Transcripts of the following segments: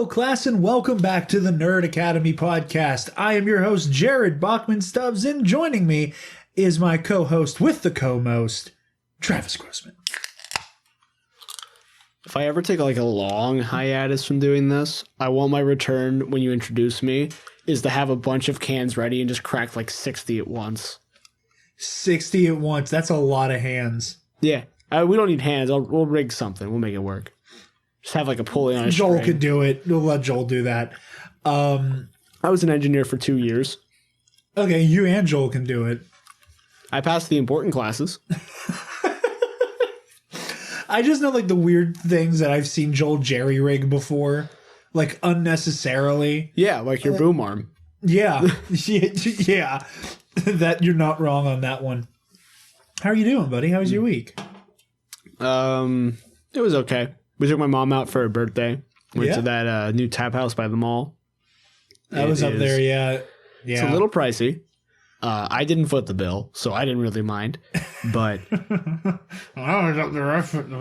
Hello, class, and welcome back to the Nerd Academy podcast. I am your host, Jared Bachman-Stubbs, and joining me is my co-host with the co-most, Travis Grossman. If I ever take like a long hiatus from doing this, I want my return when you introduce me is to have a bunch of cans ready and just crack like 60 at once. 60 at once. That's a lot of hands. Yeah. We don't need hands. We'll rig something. We'll make it work. Just have like a pulley on a Joel string. could do it. We'll let Joel do that. I was an engineer for 2 years. Okay, you and Joel can do it. I passed the important classes. I just know like the weird things that I've seen Joel jerry-rig before. Like unnecessarily. Yeah, like your boom arm. Yeah. Yeah. That you're not wrong on that one. How are you doing, buddy? How was your week? It was okay. We took my mom out for her birthday. Went to that new tap house by the mall. I was up there, yeah. It's a little pricey. I didn't foot the bill, so I didn't really mind. But I was up there. I foot the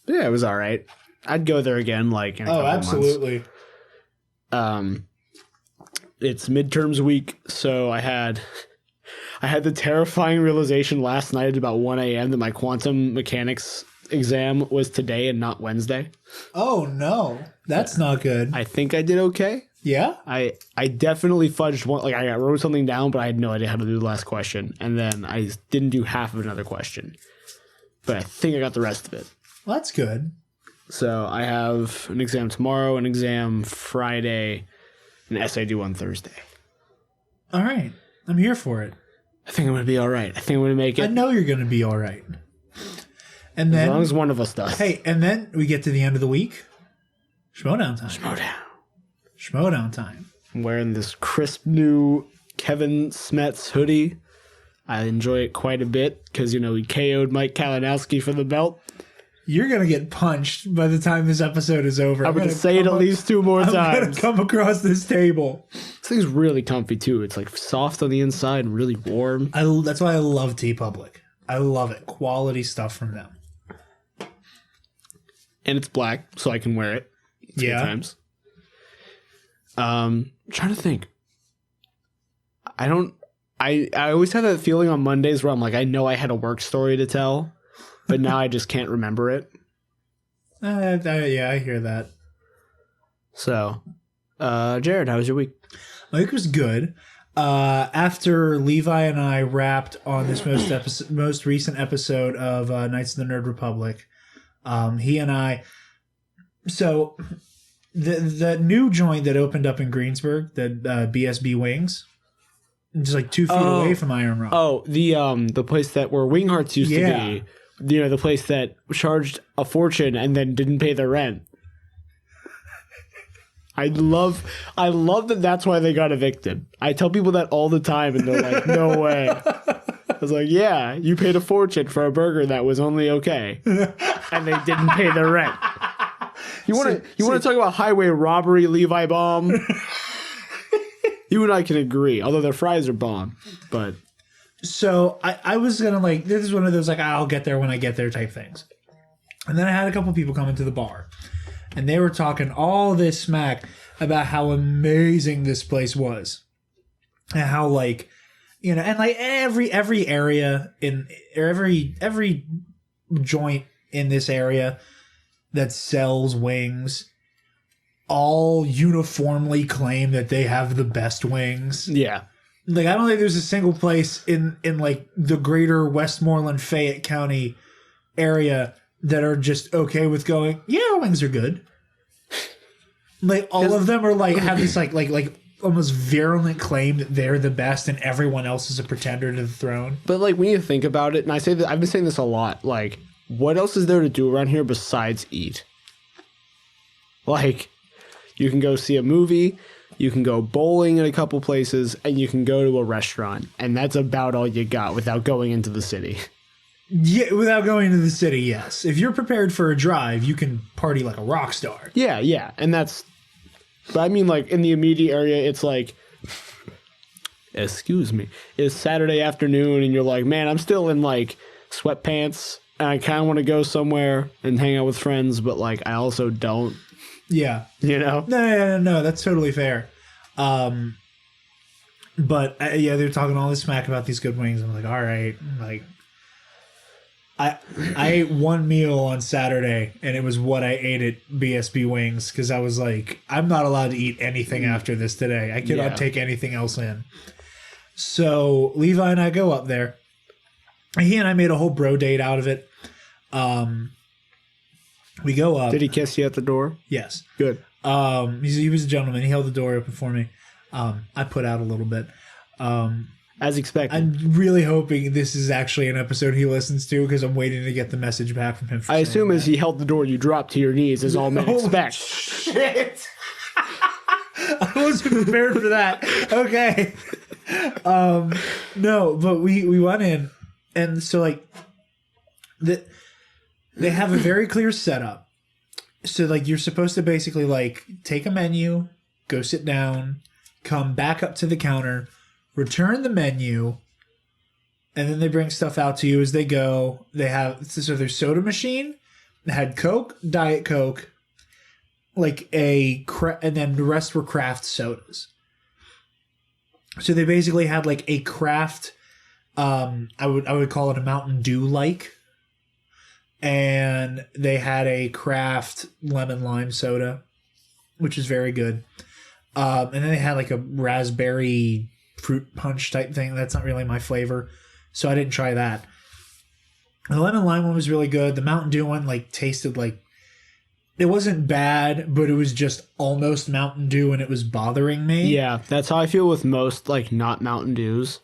bill. Yeah, it was all right. I'd go there again, like in a couple absolutely. Months. It's midterms week, so I had the terrifying realization last night at about 1 a.m. that my quantum mechanics exam was today and not Wednesday. Oh no, that's not good. I think I did okay. Yeah, I definitely fudged one. Like I wrote something down, but I had no idea how to do the last question, and then I didn't do half of another question. But I think I got the rest of it. Well, that's good. So I have an exam tomorrow, an exam Friday, an essay due on Thursday. All right, I'm here for it. I think I'm going to be all right. I think I'm going to make it. I know you're going to be all right. And then, as long as one of us does. Hey, and then we get to the end of the week. Schmodown time. Schmodown time. I'm wearing this crisp new Kevin Smets hoodie. I enjoy it quite a bit because, we KO'd Mike Kalinowski for the belt. You're going to get punched by the time this episode is over. I'm going to say it at least 2 more times. I'm going to come across this table. This thing's really comfy, too. It's like soft on the inside and really warm. That's why I love TeePublic. I love it. Quality stuff from them. And it's black, so I can wear it. Yeah. Times. Trying to think. I always have that feeling on Mondays where I'm like, I know I had a work story to tell, but now I just can't remember it. Yeah, I hear that. So, Jared, how was your week? My week was good. After Levi and I wrapped on this most recent episode of Knights of the Nerd Republic, he and I... So, the new joint that opened up in Greensburg, the BSB Wings, just like 2 feet away from Iron Rock. Oh, the place where Wing Hearts used to be. The place that charged a fortune and then didn't pay their rent. I love that that's why they got evicted. I tell people that all the time and they're like, no way. I was like, yeah, you paid a fortune for a burger that was only okay. And they didn't pay their rent. You want to talk about highway robbery, Levi bomb? You and I can agree, although their fries are bomb. But so I was gonna this is one of those I'll get there when I get there type things. And then I had a couple people come into the bar, and they were talking all this smack about how amazing this place was, and how every area every joint in this area that sells wings all uniformly claim that they have the best wings. yeah. I don't think there's a single place in the greater Westmoreland, Fayette County area that are just okay with going, yeah, our wings are good. All of them are have this almost virulent claim that they're the best and everyone else is a pretender to the throne. But when you think about it, and I say that I've been saying this a lot, what else is there to do around here besides eat? You can go see a movie, you can go bowling in a couple places, and you can go to a restaurant. And that's about all you got without going into the city. Yeah, without going into the city, yes. If you're prepared for a drive, you can party like a rock star. Yeah. And that's... But I mean, in the immediate area, it's excuse me, it's Saturday afternoon, and you're like, man, I'm still in, sweatpants and I kind of want to go somewhere and hang out with friends, but like I also don't. Yeah. You know? No. That's totally fair. But yeah, they're talking all this smack about these good wings. I'm like, all right, like. I ate one meal on Saturday, and it was what I ate at BSB Wings because I was like, I'm not allowed to eat anything after this today. I cannot take anything else in. So Levi and I go up there. He and I made a whole bro date out of it. We go up. Did he kiss you at the door? Yes. Good. He was a gentleman. He held the door open for me. I put out a little bit. As expected. I'm really hoping this is actually an episode he listens to because I'm waiting to get the message back from him. I assume as he held the door, you dropped to your knees, as all men expect. Shit! I wasn't prepared for that. Okay. No, but we went in, and so like they have a very clear setup. So like you're supposed to basically like take a menu, go sit down, come back up to the counter, return the menu, and then they bring stuff out to you as they go. They have their soda machine. They had Coke, Diet Coke, like and then the rest were craft sodas. So they basically had like a craft. I would call it a Mountain Dew like, and they had a craft lemon lime soda, which is very good. And then they had like a raspberry fruit punch type thing. That's not really my flavor, so I didn't try that. The lemon lime one was really good. The Mountain Dew one like tasted like it wasn't bad, but it was just almost Mountain Dew, and it was bothering me. Yeah, that's how I feel with most like not Mountain Dews.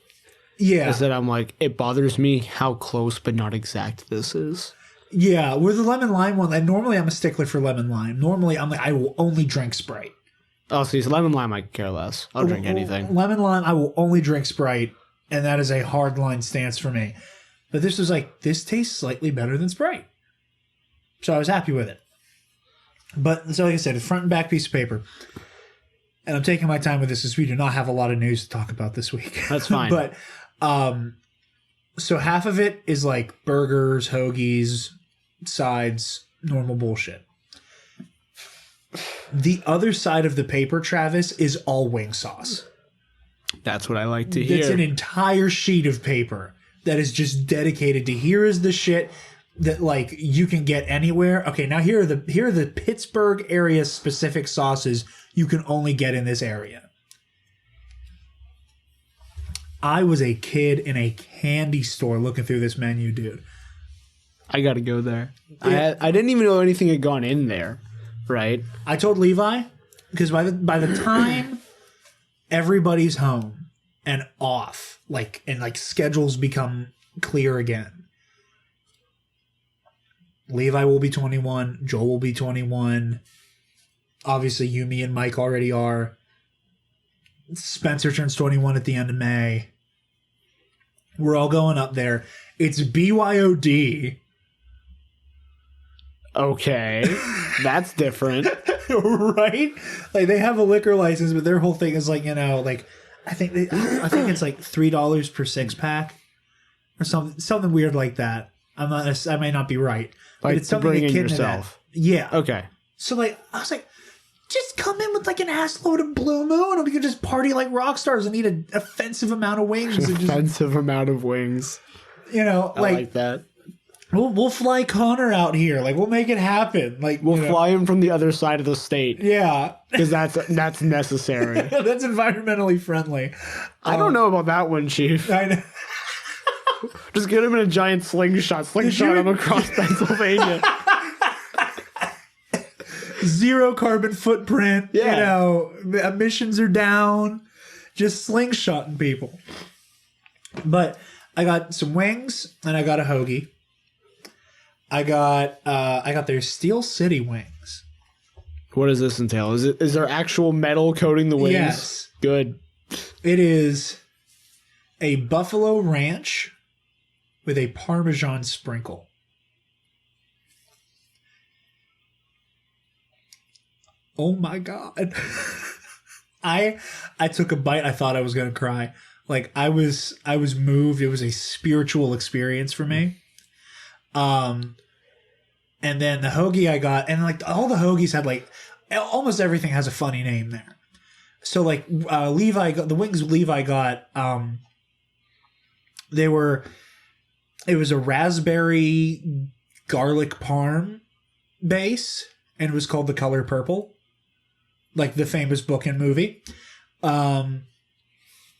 Yeah, is that I'm like, it bothers me how close but not exact this is. Yeah, with the lemon lime one, and normally I'm a stickler for lemon lime. Normally I'm like, I will only drink Sprite. Oh, see, so lemon lime, I could care less. I'll drink anything. Lemon lime, I will only drink Sprite, and that is a hard line stance for me. But this was like, this tastes slightly better than Sprite. So I was happy with it. But, so like I said, a front and back piece of paper. And I'm taking my time with this because we do not have a lot of news to talk about this week. That's fine. But, so half of it is like burgers, hoagies, sides, normal bullshit. The other side of the paper, Travis, is all wing sauce. That's what I like to hear. It's an entire sheet of paper that is just dedicated to here is the shit that like you can get anywhere. Okay, now here are the Pittsburgh area specific sauces you can only get in this area. I was a kid in a candy store looking through this menu, dude. I gotta go there. I didn't even know anything had gone in there. Right. I told Levi because by the time everybody's home and off, like schedules become clear again. Levi will be 21. Joel will be 21. Obviously, you, me, and Mike already are. Spencer turns 21 at the end of May. We're all going up there. It's BYOD. Okay, that's different. Right? Like they have a liquor license, but their whole thing is like, like I think it's like $3 per 6-pack or something weird like that. I may not be right. Like but it's something bring in akin yourself. To that. Yeah. Okay. So like I was like, just come in with like an ass load of Blue Moon and we could just party like rock stars and eat an offensive amount of wings. Offensive amount of wings. I like that. We'll fly Connor out here. Like, we'll make it happen. Like, we'll fly him from the other side of the state. Yeah. Because that's necessary. That's environmentally friendly. I don't know about that one, Chief. I know. Just get him in a giant slingshot him across Pennsylvania. Zero carbon footprint. Yeah. Emissions are down. Just slingshotting people. But I got some wings and I got a hoagie. I got their Steel City wings. What does this entail? Is there actual metal coating the wings? Yes. Good. It is a buffalo ranch with a Parmesan sprinkle. Oh my God. I took a bite. I thought I was going to cry. Like I was moved. It was a spiritual experience for me. And then the hoagie I got, and like all the hoagies had like almost everything has a funny name there. So like Levi, the wings Levi got, it was a raspberry garlic parm base, and it was called The Color Purple, like the famous book and movie. And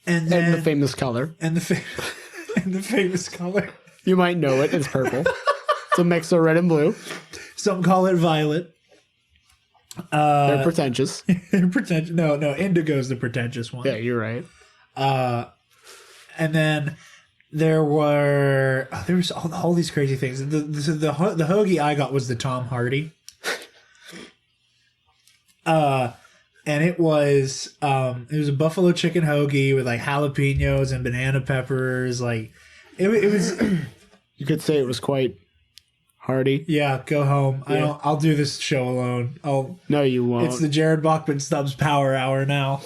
the famous color. And the famous color. You might know it. It's purple. It's a mix of red and blue. Some call it violet. They're pretentious. They're pretentious. No, indigo's the pretentious one. Yeah, you're right. And then there was all these crazy things. The hoagie I got was the Tom Hardy. And it was a buffalo chicken hoagie with like jalapenos and banana peppers. Like it was. You could say it was quite hearty. Yeah, go home. Yeah. I'll do this show alone. No, you won't. It's the Jared Bachman Stubbs Power Hour now.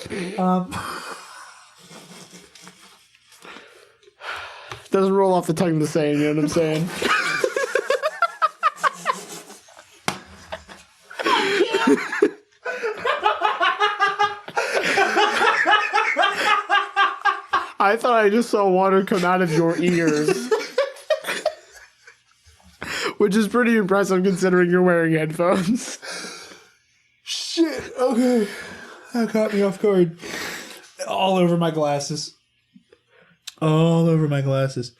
Doesn't roll off the tongue the same. You know what I'm saying? I thought I just saw water come out of your ears. Which is pretty impressive considering you're wearing headphones. Shit, okay. That caught me off guard. All over my glasses. All over my glasses.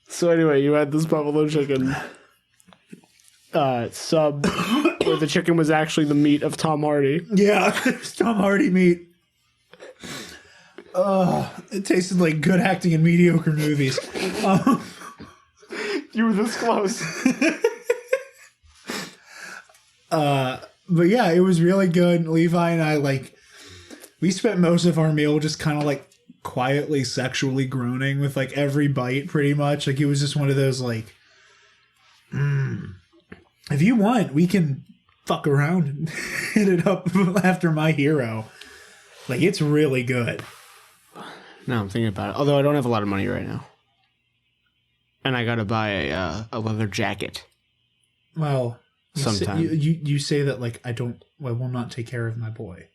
So anyway, you had this buffalo chicken sub where the chicken was actually the meat of Tom Hardy. Yeah, it's Tom Hardy meat. It tasted like good acting in mediocre movies. You were this close. But yeah, it was really good. Levi and I, we spent most of our meal just kind of like quietly sexually groaning with like every bite pretty much. Like it was just one of those like, if you want, we can fuck around and hit it up after My Hero. Like it's really good. No, I'm thinking about it. Although I don't have a lot of money right now. And I gotta buy a leather jacket. Well, sometime. You say that like I will not take care of my boy.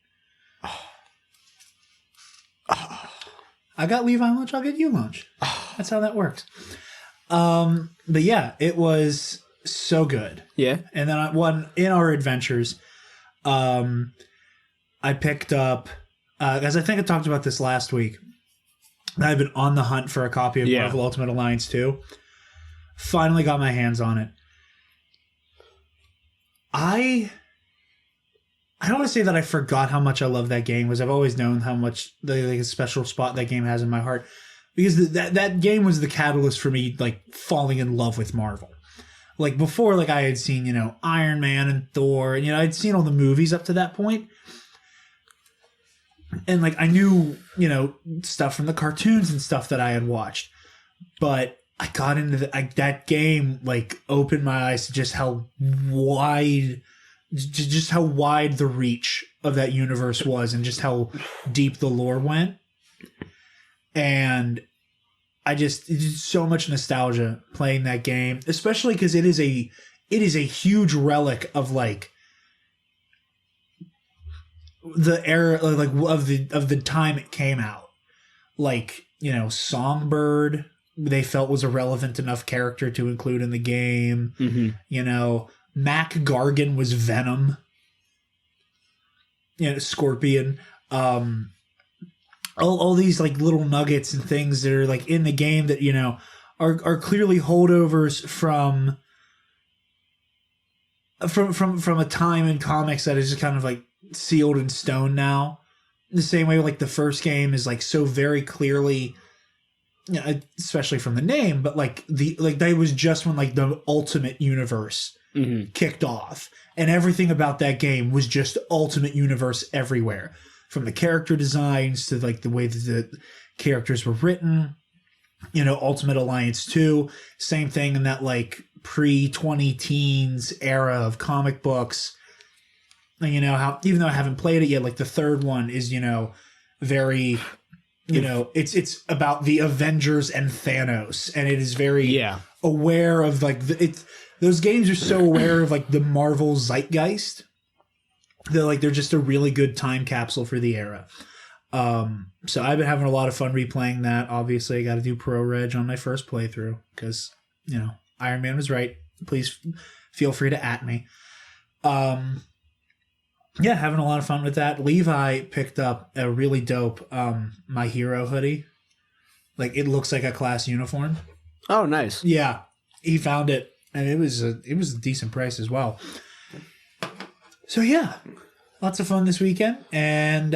I got Levi lunch, I'll get you lunch. That's how that works. But yeah, it was so good. Yeah. And then in our adventures, I picked up, as I think I talked about this last week, I've been on the hunt for a copy of Marvel Ultimate Alliance 2. Finally got my hands on it. I don't want to say that I forgot how much I love that game, because I've always known how much the special spot that game has in my heart. Because that game was the catalyst for me like falling in love with Marvel. Like before, like I had seen, Iron Man and Thor, and I'd seen all the movies up to that point. And like I knew, stuff from the cartoons and stuff that I had watched. But I got into that game, like opened my eyes to just how wide the reach of that universe was, and just how deep the lore went. And it's so much nostalgia playing that game, especially because it is a huge relic of like the era, like of the time it came out. Like, Songbird, they felt was a relevant enough character to include in the game. Mm-hmm. Mac Gargan was Venom. Scorpion. All these like little nuggets and things that are like in the game that are clearly holdovers from a time in comics that is just kind of like sealed in stone now. The same way like the first game is like so very clearly, especially from the name, but like that was just when like the Ultimate Universe kicked off, and everything about that game was just Ultimate Universe everywhere. From the character designs to like the way that the characters were written, Ultimate Alliance 2, same thing in that like pre-20-teens era of comic books. And how, even though I haven't played it yet, like the third one is, very, it's about the Avengers and Thanos, and it is very aware of like those games are so aware of like the Marvel zeitgeist. They're just a really good time capsule for the era. So I've been having a lot of fun replaying that. Obviously, I got to do Pro Reg on my first playthrough because, Iron Man was right. Please feel free to @ me. Having a lot of fun with that. Levi picked up a really dope My Hero hoodie. Like, it looks like a class uniform. Oh, nice. Yeah, he found it, and it was a decent price as well. So yeah, lots of fun this weekend, and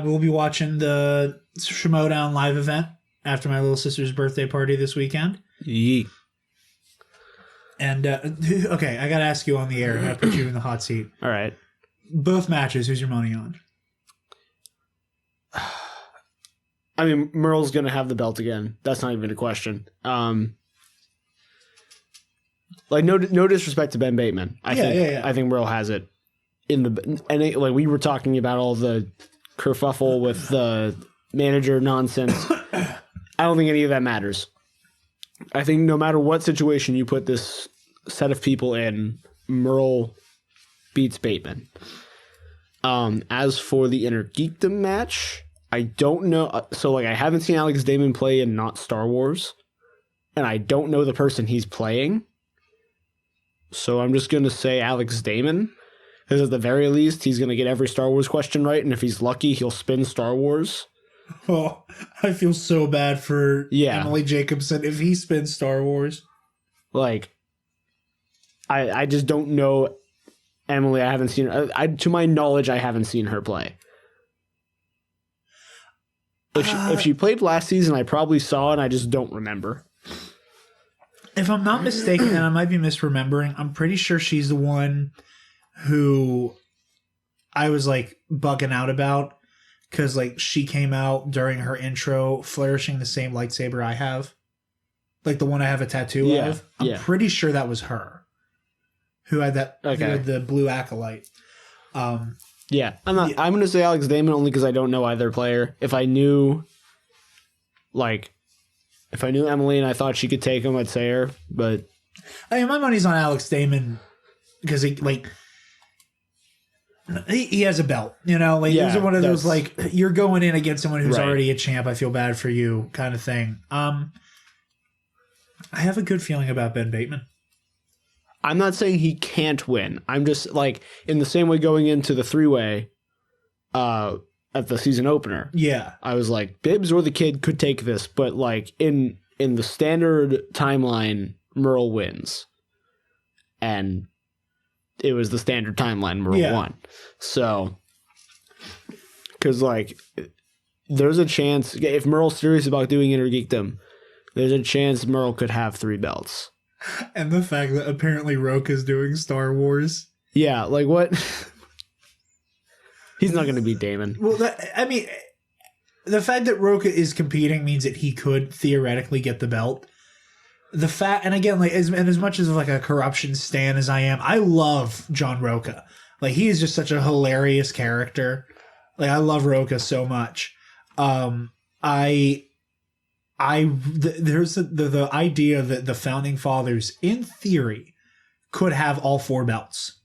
we'll be watching the Schmodown live event after my little sister's birthday party this weekend. Yee. And okay, I gotta ask you on the air. I'm gonna put you in the hot seat. All right. Both matches. Who's your money on? I mean, Merle's gonna have the belt again. That's not even a question. Like no disrespect to Ben Bateman. I think Merle has it. Like we were talking about all the kerfuffle with the manager nonsense. I don't think any of that matters. I think no matter what situation you put this set of people in, Merle beats Bateman. As for the Inner Geekdom match, I don't know. So like I haven't seen Alex Damon play in not Star Wars, and I don't know the person he's playing. So I'm just gonna say Alex Damon. Because at the very least, he's going to get every Star Wars question right, and if he's lucky, he'll spin Star Wars. Oh, I feel so bad for Emily Jacobson if he spins Star Wars. Like, I just don't know Emily. I haven't seen her. To my knowledge, I haven't seen her play. If she played last season, I probably saw it, and I just don't remember. If I'm not mistaken, and I might be misremembering, I'm pretty sure she's the one who I was like bugging out about because like she came out during her intro flourishing the same lightsaber I have, like the one I have a tattoo of. I'm pretty sure that was her who had that. Okay. Who had the blue acolyte. I'm gonna say Alex Damon only because I don't know either player. If I knew Emily and I thought she could take him, I'd say her. But I mean, my money's on Alex Damon because he has a belt, these are one of those, like, you're going in against someone who's already a champ. I feel bad for you kind of thing. I have a good feeling about Ben Bateman. I'm not saying he can't win. I'm just, like, in the same way going into the three-way at the season opener. Yeah. I was like, Bibbs or the kid could take this, but, like, in the standard timeline, Merle wins. And it was the standard timeline Merle won. So, because like, there's a chance if Merle's serious about doing Inner Geekdom, there's a chance Merle could have 3 belts. And the fact that apparently Roka's doing Star Wars. Yeah, like what? He's not going to beat Damon. Well, the fact that Roka is competing means that he could theoretically get the belt. The fact, and again, like as much as like a corruption stan as I am, I love John Roka. Like he is just such a hilarious character. Like I love Roka so much. There's the idea that the founding fathers, in theory, could have all 4 belts.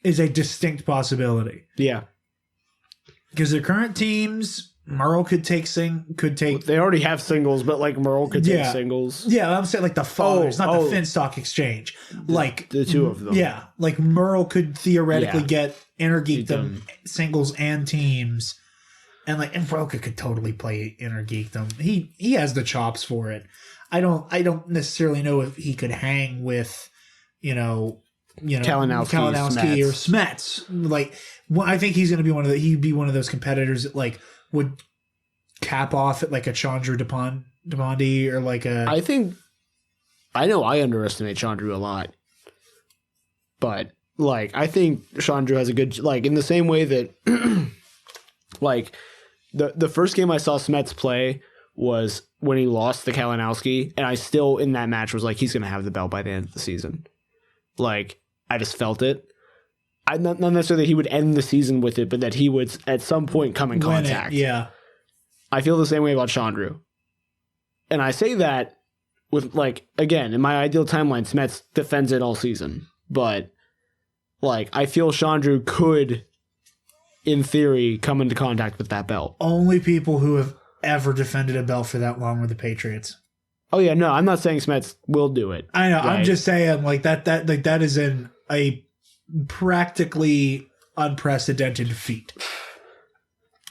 Is a distinct possibility. Yeah, because their current teams. Merle could take. They already have singles, but like Merle could take singles. Yeah, I'm saying like the fathers, not the Finstock Exchange. Like the 2 of them. Yeah, like Merle could theoretically get Inner Geekdom singles and teams, and Roka could totally play Inner Geekdom. He has the chops for it. I don't necessarily know if he could hang with, Kalinowski or Smets. Like, I think he's going to be he'd be one of those competitors that like would cap off at like a Chandru Depandi or like a. I know I underestimate Chandru a lot, but like I think Chandru has a good in the same way that like the first game I saw Smets play was when he lost to Kalinowski, and I still in that match was like he's going to have the belt by the end of the season. Like I just felt it. Not necessarily that he would end the season with it, but that he would at some point come in contact. Yeah. I feel the same way about Chandru. And I say that with, like, again, in my ideal timeline, Smets defends it all season. But, like, I feel Chandru could, in theory, come into contact with that belt. Only people who have ever defended a belt for that long were the Patriots. Oh, yeah, no, I'm not saying Smets will do it. I know. Right? I'm just saying, like, that is a practically unprecedented feat.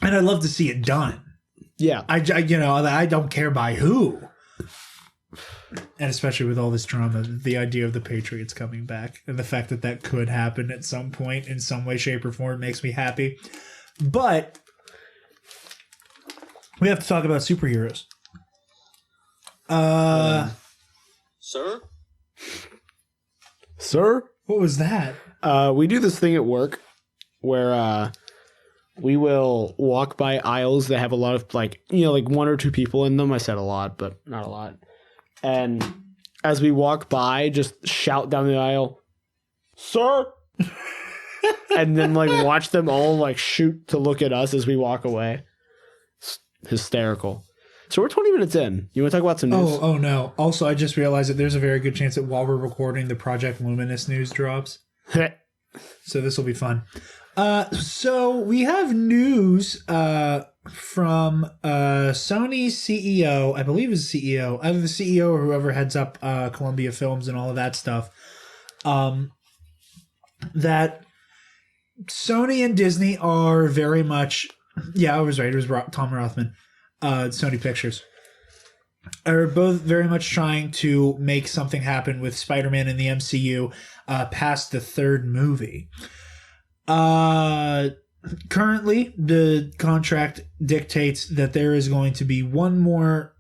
And I'd love to see it done. Yeah. I don't care by who. And especially with all this drama, the idea of the Patriots coming back and the fact that that could happen at some point in some way, shape, or form makes me happy. But we have to talk about superheroes. Sir? Sir? What was that? We do this thing at work where we will walk by aisles that have a lot of, like, like one or two people in them. I said a lot, but not a lot. And as we walk by, just shout down the aisle, "Sir!" And then, like, watch them all, like, shoot to look at us as we walk away. It's hysterical. So we're 20 minutes in. You want to talk about some news? Oh no. Also, I just realized that there's a very good chance that while we're recording, the Project Luminous news drops. So this will be fun. So we have news from Sony's CEO, I believe is the CEO, either the CEO or whoever heads up Columbia Films and all of that stuff, that Sony and Disney are very much, yeah, I was right, it was Tom Rothman, Sony Pictures, are both very much trying to make something happen with Spider-Man in the MCU past the third movie. Currently, the contract dictates that there is going to be one more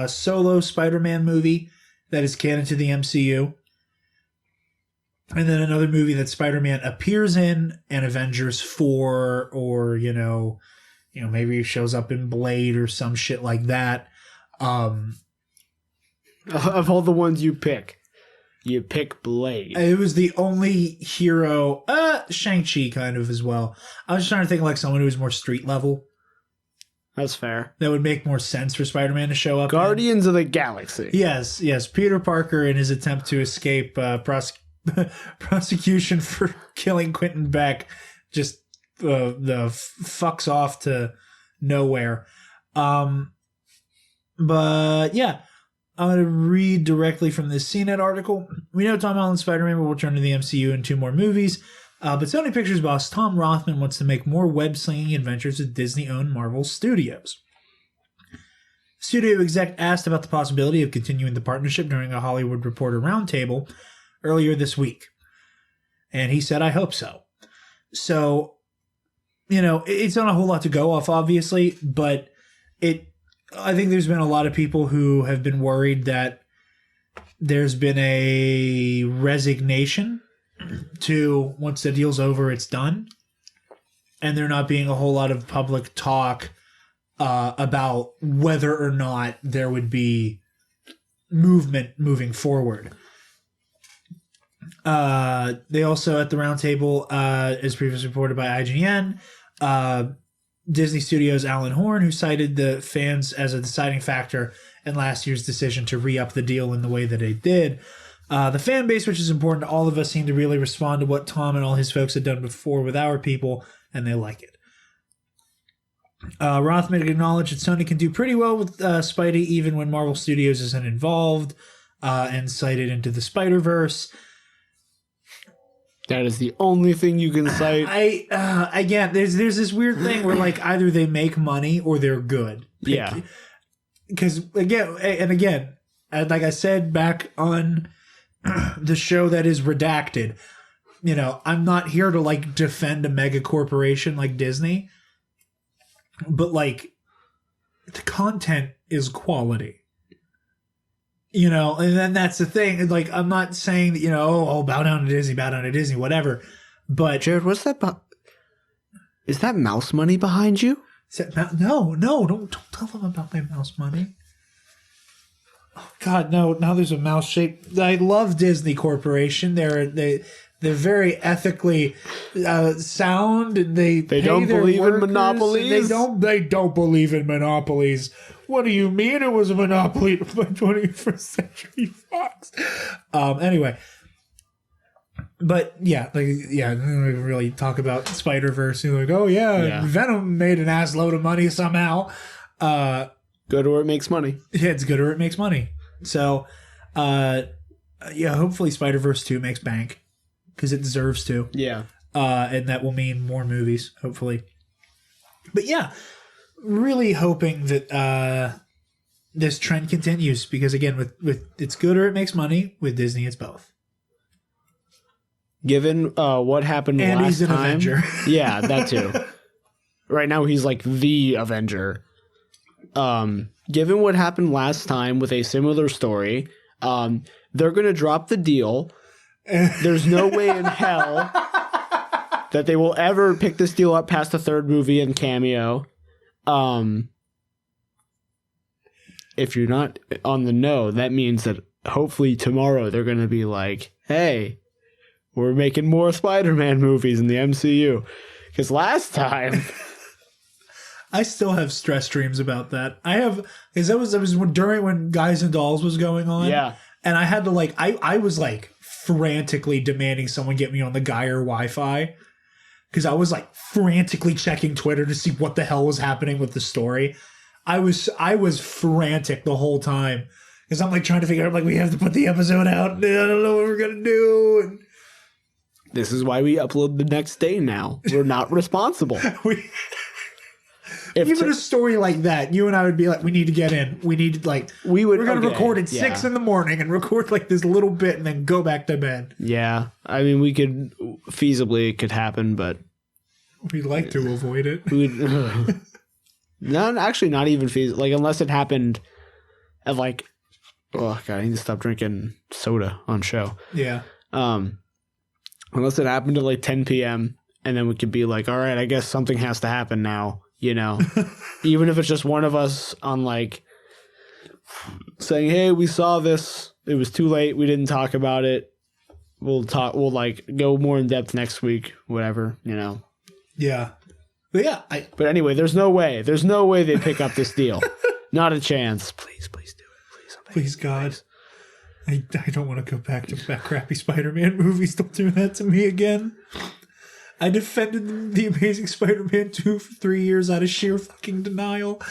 solo Spider-Man movie that is canon to the MCU, and then another movie that Spider-Man appears in, and Avengers 4, or maybe he shows up in Blade or some shit like that. Of all the ones you pick Blade. It was the only hero, Shang-Chi kind of as well. I was just trying to think of, like, someone who was more street level. That's fair. That would make more sense for Spider-Man to show up. Guardians of the Galaxy. Yes. Peter Parker in his attempt to escape prosecution for killing Quentin Beck just fucks off to nowhere. But yeah, I'm going to read directly from this CNET article. We know Tom Holland's Spider-Man will return to the MCU in 2 more movies, but Sony Pictures boss Tom Rothman wants to make more web-slinging adventures with Disney-owned Marvel Studios. Studio exec asked about the possibility of continuing the partnership during a Hollywood Reporter roundtable earlier this week. And he said, "I hope so." So, it's not a whole lot to go off, obviously, but I think there's been a lot of people who have been worried that there's been a resignation to once the deal's over, it's done. And there not being a whole lot of public talk about whether or not there would be movement moving forward. They also, at the roundtable, as previously reported by IGN, Disney Studios' Alan Horn, who cited the fans as a deciding factor in last year's decision to re-up the deal in the way that it did. The fan base, which is important to all of us, seemed to really respond to what Tom and all his folks had done before with our people, and they like it. Rothman acknowledged that Sony can do pretty well with Spidey even when Marvel Studios isn't involved, and cited Into the Spider-Verse. That is the only thing you can cite. Again, there's this weird thing where, like, either they make money or they're good. Yeah. Because again, like I said back on the show that is redacted, I'm not here to, like, defend a mega corporation like Disney, but, like, the content is quality. And then that's the thing. Like, I'm not saying that, bow down to Disney, whatever. But Jared, what's that? Is that mouse money behind you? No, don't tell them about my mouse money. Oh God, no! Now there's a mouse shape. I love Disney Corporation. They're very ethically sound, and they don't their believe in workers, monopolies. They don't believe in monopolies What do you mean it was a monopoly by 21st Century Fox? Anyway. But yeah, like we really talk about Spider-Verse. You're like, oh yeah, Venom made an ass load of money somehow. Good or it makes money. Yeah, it's good or it makes money. So, hopefully Spider-Verse 2 makes bank because it deserves to. Yeah. And that will mean more movies, hopefully. But yeah, really hoping that this trend continues because again, with it's good or it makes money. With Disney, it's both. Given what happened and last he's an time, Avenger. Yeah, that too. Right now, he's like the Avenger. Given what happened last time with a similar story, they're gonna drop the deal. There's no way in hell that they will ever pick this deal up past the third movie and cameo. If you're not on the know, that means that hopefully tomorrow they're gonna be like, "Hey, we're making more Spider-Man movies in the MCU." Because last time, I still have stress dreams about that. I have, because that was during when Guys and Dolls was going on. yeah, And I had to I was like frantically demanding someone get me on the Geyer Wi-Fi because I was like frantically checking Twitter to see what the hell was happening with the story. I was frantic the whole time because I'm like trying to figure out like we have to put the episode out. I don't know what we're gonna do. And this is why we upload the next day now. We're not responsible. Even a story like that, you and I would be like, we need to get in. We need to we're going to record at 6 in the morning and record like this little bit and then go back to bed. Yeah. I mean, we could feasibly, it could happen, but we'd like to avoid it. No, actually not even feasible. Like, unless it happened at like, oh God, I need to stop drinking soda on show. Yeah. Unless it happened at like 10 p.m. and then we could be like, all right, I guess something has to happen now. You know, even if it's just one of us on like saying, hey, we saw this. It was too late. We didn't talk about it. We'll like go more in depth next week, whatever, you know? Yeah. But yeah. But anyway, there's no way they pick up this deal. Not a chance. Please do it. Please, God. I don't want to go back to that crappy Spider-Man movies. Don't do that to me again. I defended the Amazing Spider-Man 2 for 3 years out of sheer fucking denial.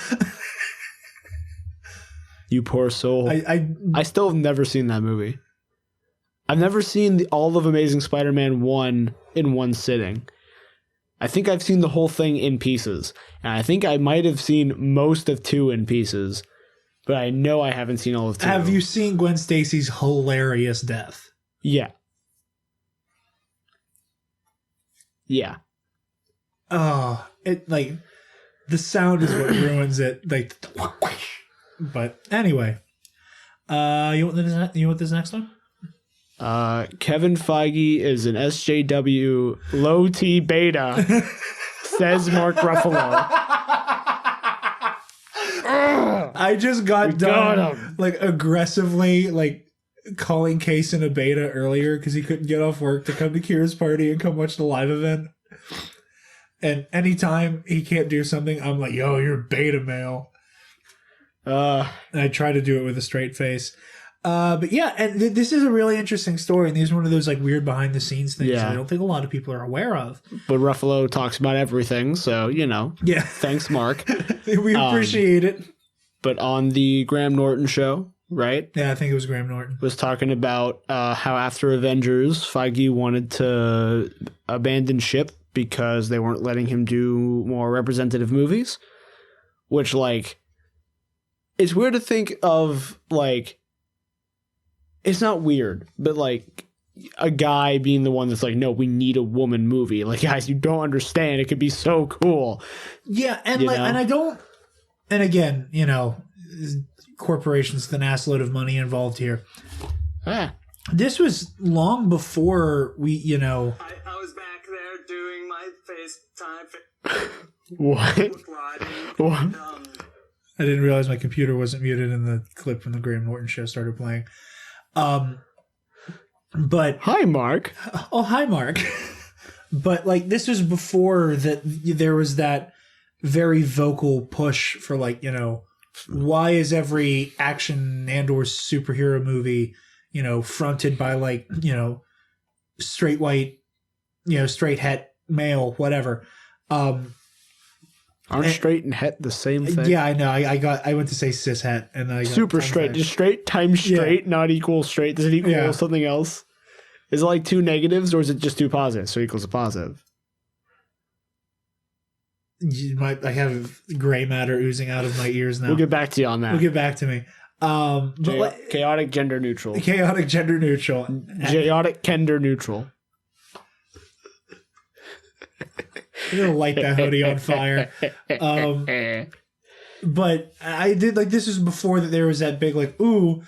You poor soul. I still have never seen that movie. I've never seen all of Amazing Spider-Man 1 in one sitting. I think I've seen the whole thing in pieces. And I think I might have seen most of 2 in pieces. But I know I haven't seen all of 2. Have you seen Gwen Stacy's hilarious death? Yeah. Yeah. Oh, it like the sound is what ruins it. Like, but anyway, you want this next one? Kevin Feige is an SJW low T beta, says Mark Ruffalo. I just got done like aggressively like calling Kaysen a beta earlier because he couldn't get off work to come to Kira's party and come watch the live event. And anytime he can't do something, I'm like, yo, you're beta male. And I try to do it with a straight face. But yeah, and this is a really interesting story, and these are one of those like weird behind the scenes things that I don't think a lot of people are aware of. But Ruffalo talks about everything, so you know. Yeah. Thanks, Mark. We appreciate it. But on the Graham Norton show, right? Yeah, I think it was Graham Norton. Was talking about how after Avengers, Feige wanted to abandon ship because they weren't letting him do more representative movies. Which, like, it's weird to think of, like, it's not weird, but, like, a guy being the one that's like, no, we need a woman movie. Like, guys, you don't understand. It could be so cool. Yeah, and like, and I don't, and again, you know, corporations with an ass load of money involved here. This was long before we, you know. I was back there doing my FaceTime. What? I didn't realize my computer wasn't muted in the clip when the Graham Norton show started playing. But hi, Mark. Oh, hi, Mark. But like, this was before that there was that very vocal push for like, you know, why is every action and or superhero movie, fronted by like, straight white, straight het male, whatever. Aren't straight and het the same thing? Yeah, I know. I went to say cis het and I got super straight. Just straight times straight, not equal straight. Does it equal something else? Is it like two negatives or is it just two positives? So it equals a positive. I have gray matter oozing out of my ears now. We'll get back to you on that. We'll get back to me. Chaotic gender neutral. Chaotic gender neutral. Chaotic gender neutral. I'm gonna light that hoodie on fire. But I did like this was before that there was that big like, ooh,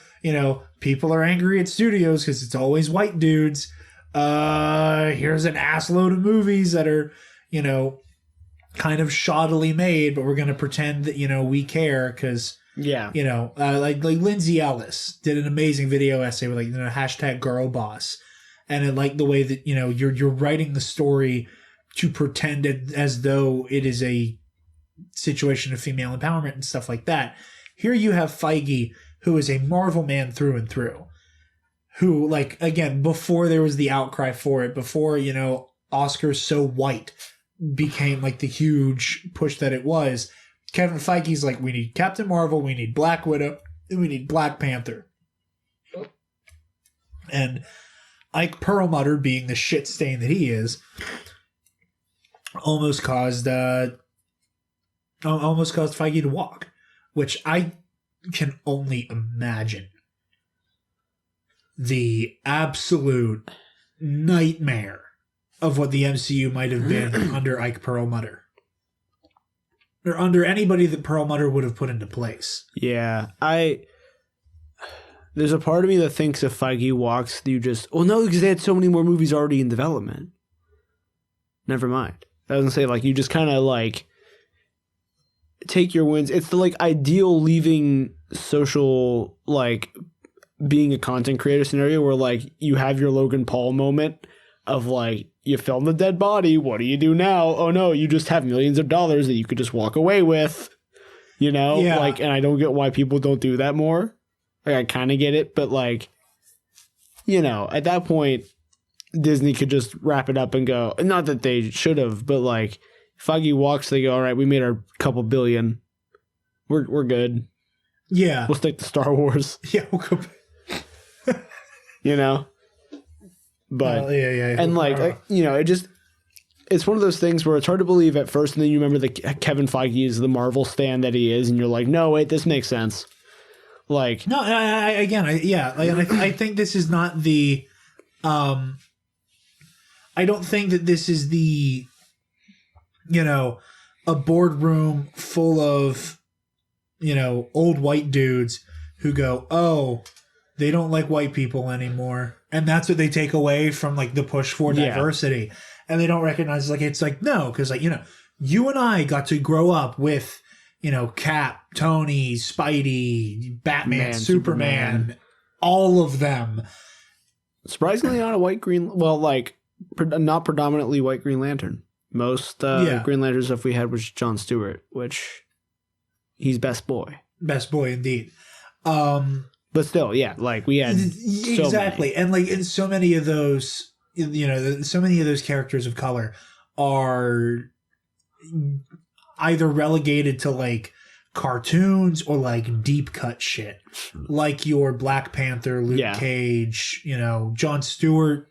people are angry at studios because it's always white dudes. Here's an ass load of movies that are, kind of shoddily made, but we're gonna pretend that we care because like Lindsay Ellis did an amazing video essay with like hashtag girl boss, and I like the way that you're writing the story to pretend as though it is a situation of female empowerment and stuff like that. Here you have Feige, who is a Marvel man through and through, who, like, again, before there was the outcry for it, before, Oscars So White became like the huge push that it was, Kevin Feige's like, we need Captain Marvel, we need Black Widow, and we need Black Panther. And Ike Perlmutter, being the shit stain that he is, almost caused Feige to walk, which I can only imagine the absolute nightmare of what the MCU might have been under Ike Perlmutter, or under anybody that Perlmutter would have put into place. Yeah, there's a part of me that thinks if Feige walks, no, because they had so many more movies already in development. Never mind. I was gonna say, like, you just kind of like take your wins. It's the like ideal leaving social, like, being a content creator scenario where like you have your Logan Paul moment of like, you filmed the dead body, what do you do now? Oh no, you just have millions of dollars that you could just walk away with, like, and I don't get why people don't do that more. Like, I kind of get it, but like, at that point, Disney could just wrap it up and go, not that they should have, but like, Feige walks, they go, all right, we made our couple billion. We're good. Yeah. We'll stick to Star Wars. Yeah, we'll go But, yeah. And like, it's one of those things where it's hard to believe at first, and then you remember that Kevin Feige is the Marvel stan that he is, and you're like, no, wait, this makes sense. Like, no, I think this is not the, I don't think that this is the, a boardroom full of, old white dudes who go, oh, they don't like white people anymore. And that's what they take away from like the push for diversity. And they don't recognize, like, it's like, no, because like, you and I got to grow up with, Cap, Tony, Spidey, Batman, Superman, all of them. Surprisingly not a white Green, well, like, not predominantly white Green Lantern. Most Green Lantern stuff we had was Jon Stewart, which he's best boy. Best boy indeed. But still, yeah, like we had exactly, and like in so many of those, so many of those characters of color are either relegated to like cartoons or like deep cut shit, like your Black Panther, Luke Cage. Jon Stewart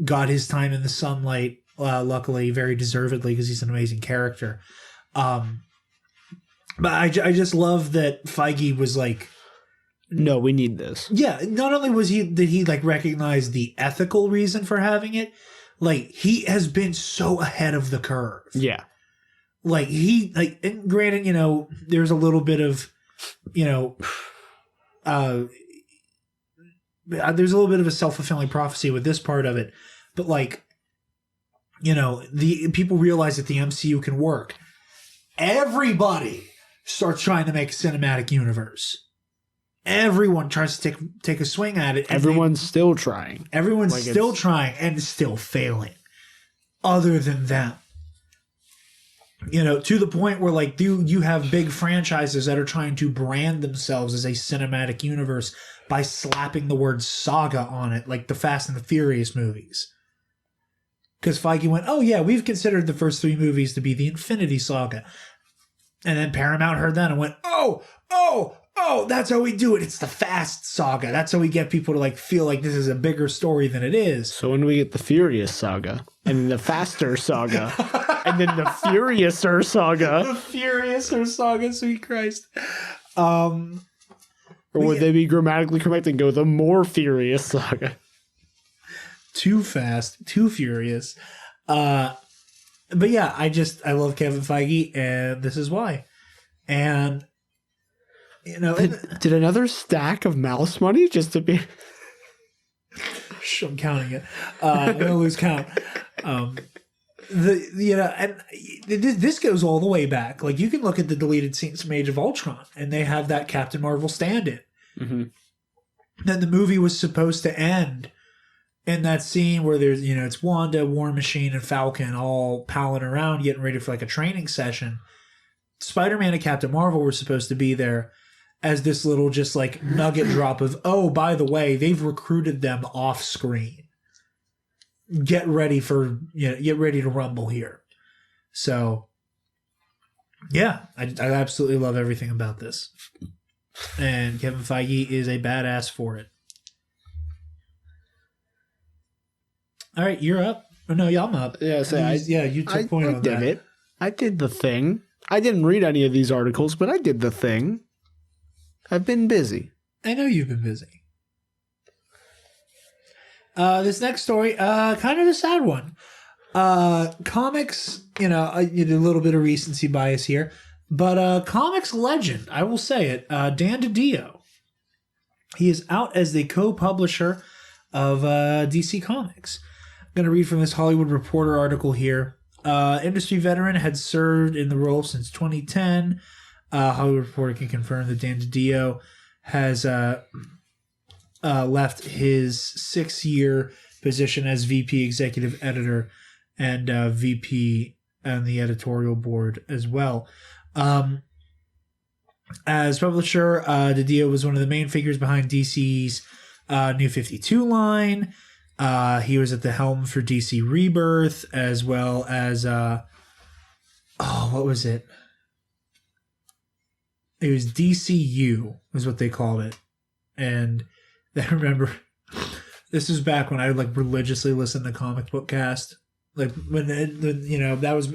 got his time in the sunlight, luckily, very deservedly, because he's an amazing character. But I just love that Feige was like, no, we need this. Yeah, not only did he like recognize the ethical reason for having it, like he has been so ahead of the curve. Yeah. Like and granted, there's a little bit of, there's a little bit of a self-fulfilling prophecy with this part of it, but like, the people realize that the MCU can work. Everybody starts trying to make a cinematic universe. Everyone tries to take a swing at it. Everyone's still trying. Everyone's like still trying and still failing. Other than them. You know, to the point where like you have big franchises that are trying to brand themselves as a cinematic universe by slapping the word saga on it, like the Fast and the Furious movies. Because Feige went, oh yeah, we've considered the first 3 movies to be the Infinity Saga. And then Paramount heard that and went, oh, that's how we do it. It's the Fast Saga. That's how we get people to like feel like this is a bigger story than it is. So when we get the Furious Saga, and then the Faster Saga, and then the Furiouser Saga. The Furiouser Saga, sweet Christ. Or would they be grammatically correct and go the More Furious Saga? Too fast, too furious. But yeah, I love Kevin Feige, and this is why. And you know, did another stack of mouse money just to be? I'm counting it. I'm gonna lose count. This goes all the way back. Like you can look at the deleted scenes from Age of Ultron, and they have that Captain Marvel stand-in. Mm-hmm. Then the movie was supposed to end in that scene where there's, you know, it's Wanda, War Machine, and Falcon all palling around, getting ready for like a training session. Spider-Man and Captain Marvel were supposed to be there as this little just like nugget drop of, oh, by the way, they've recruited them off screen. Get ready to rumble here. So, yeah, I absolutely love everything about this. And Kevin Feige is a badass for it. All right, you're up. Oh, no, I'm up. Yeah, you took point on that. I did it. I did the thing. I didn't read any of these articles, but I did the thing. I've been busy. I know you've been busy. This next story, kind of a sad one. Comics, you did a little bit of recency bias here, but comics legend, I will say it, Dan Didio. He is out as the co-publisher of DC Comics. I'm going to read from this Hollywood Reporter article here. Industry veteran, had served in the role since 2010. Hollywood Reporter can confirm that Dan Didio has left his 6-year position as VP Executive Editor and VP on the editorial board as well. As publisher, Didio was one of the main figures behind DC's New 52 line. He was at the helm for DC Rebirth, as well as what was it? It was DCU, is what they called it. And I remember this was back when I would like religiously listen to Comic Book Cast. Like when that was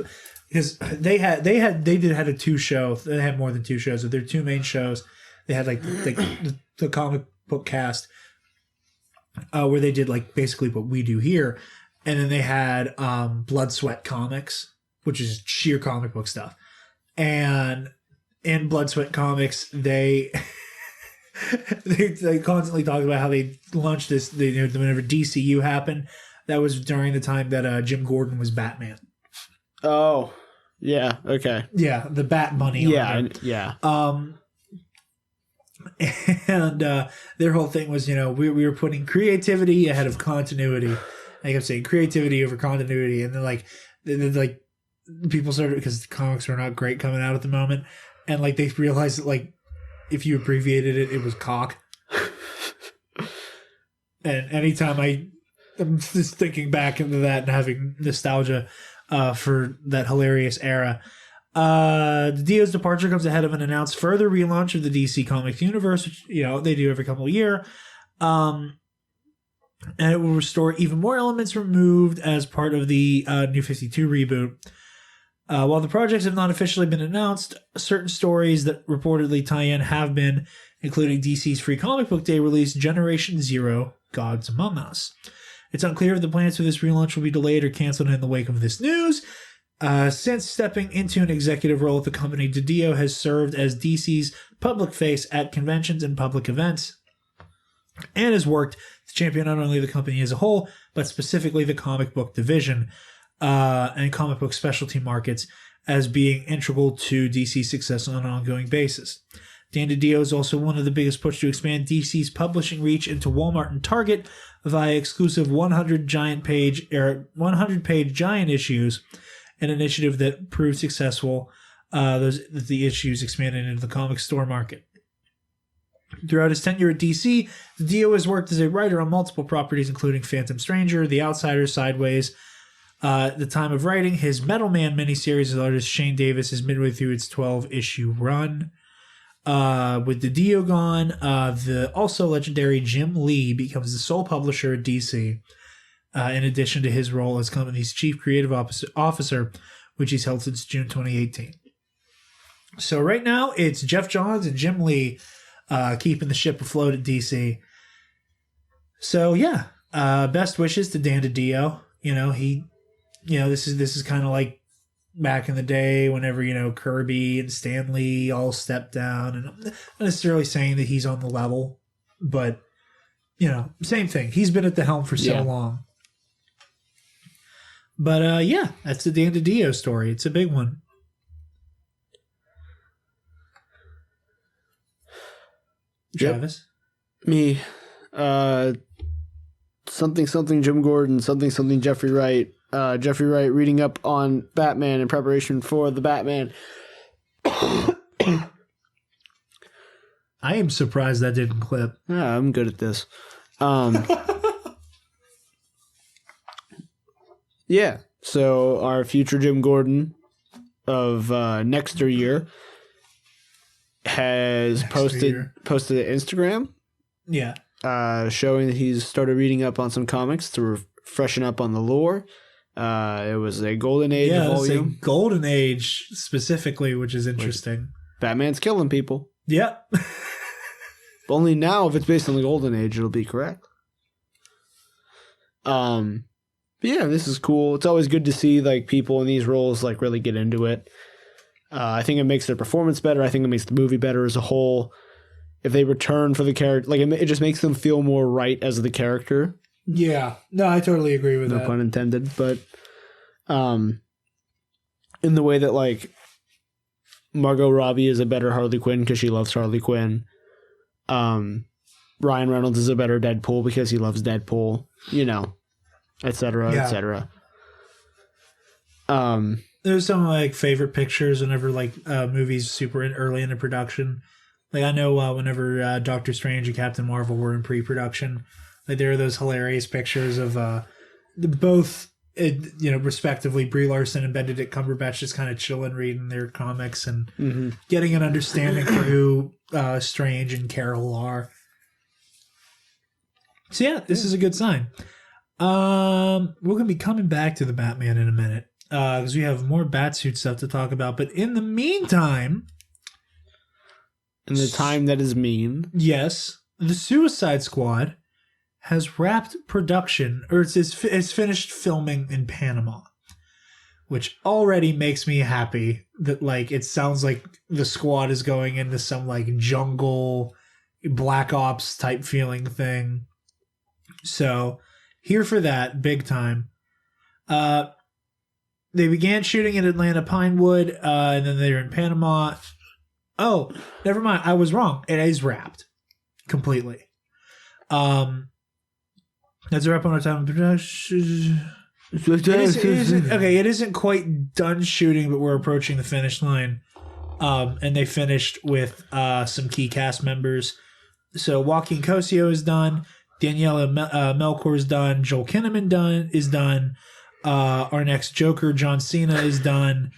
because they had a 2 show. They had more than 2 shows. So their 2 main shows, they had like the Comic Book Cast, where they did like basically what we do here, and then they had Blood Sweat Comics, which is sheer comic book stuff. And in Blood Sweat Comics, they constantly talk about how they launched this. Whenever DCU happened, that was during the time that Jim Gordon was Batman. Oh, yeah, okay, yeah, the Bat Money. Yeah. And their whole thing was, we were putting creativity ahead of continuity. They kept saying creativity over continuity, and then like people started, because the comics were not great coming out at the moment, and like they realized that like if you abbreviated it, it was cock. And anytime I'm just thinking back into that and having nostalgia for that hilarious era. Didio's departure comes ahead of an announced further relaunch of the DC Comics universe, which they do every couple of years. And it will restore even more elements removed as part of the New 52 reboot. While the projects have not officially been announced, certain stories that reportedly tie in have been, including DC's Free Comic Book Day release, Generation Zero: Gods Among Us. It's unclear if the plans for this relaunch will be delayed or canceled in the wake of this news. Since stepping into an executive role at the company, Didio has served as DC's public face at conventions and public events, and has worked to champion not only the company as a whole, but specifically the comic book division and comic book specialty markets as being integral to DC's success on an ongoing basis. Dan Didio is also one of the biggest push to expand DC's publishing reach into Walmart and Target via exclusive 100-page giant issues an initiative that proved successful. The issues expanded into the comic store market. Throughout his tenure at DC, Didio has worked as a writer on multiple properties, including Phantom Stranger, The Outsiders, Sideways. At the time of writing, his Metal Man miniseries with artist Shane Davis is midway through its 12-issue run. With the Didio gone, the also legendary Jim Lee becomes the sole publisher at DC, in addition to his role as company's chief creative officer, which he's held since June 2018. So right now, it's Jeff Johns and Jim Lee keeping the ship afloat at DC. So yeah, best wishes to Dan DiDio. This is kind of like back in the day whenever, Kirby and Stan Lee all stepped down. And I'm not necessarily saying that he's on the level, but, same thing. He's been at the helm for so long. But, that's the Dan DiDio story. It's a big one. Travis? Me. Something Jim Gordon, something Jeffrey Wright. Jeffrey Wright reading up on Batman in preparation for the Batman. I am surprised that didn't clip. Yeah, I'm good at this. Yeah, so our future Jim Gordon of next year has posted to Instagram. Yeah. Showing that he's started reading up on some comics to freshen up on the lore. It was a Golden Age volume. It's a Golden Age specifically, which is interesting. Batman's killing people. Yep. Only now, if it's based on the Golden Age, it'll be correct. But yeah, this is cool. It's always good to see people in these roles really get into it. I think it makes their performance better. I think it makes the movie better as a whole. If they return for the character, it just makes them feel more right as the character. Yeah. No, I totally agree with that. No pun intended. But in the way that Margot Robbie is a better Harley Quinn because she loves Harley Quinn. Ryan Reynolds is a better Deadpool because he loves Deadpool, et cetera, et cetera. There's some favorite pictures whenever movies super early into production. I know whenever Doctor Strange and Captain Marvel were in pre-production, there are those hilarious pictures of both, respectively, Brie Larson and Benedict Cumberbatch just kind of chilling, reading their comics and getting an understanding for who Strange and Carol are. So yeah, this is a good sign. We're going to be coming back to the Batman in a minute because we have more Batsuit stuff to talk about. But in the meantime... In the time that is mean. Yes. The Suicide Squad has wrapped production, or it's finished filming in Panama, which already makes me happy that it sounds like the squad is going into some jungle Black Ops type feeling thing. So here for that, big time. They began shooting in Atlanta Pinewood, and then they're in Panama. Oh, never mind. I was wrong. It is wrapped completely. That's a wrap on our time of production. It isn't quite done shooting, but we're approaching the finish line. And they finished with some key cast members. So Joaquin Cosio is done. Daniela Melchor is done. Joel Kinnaman is done. Our next Joker, John Cena, is done.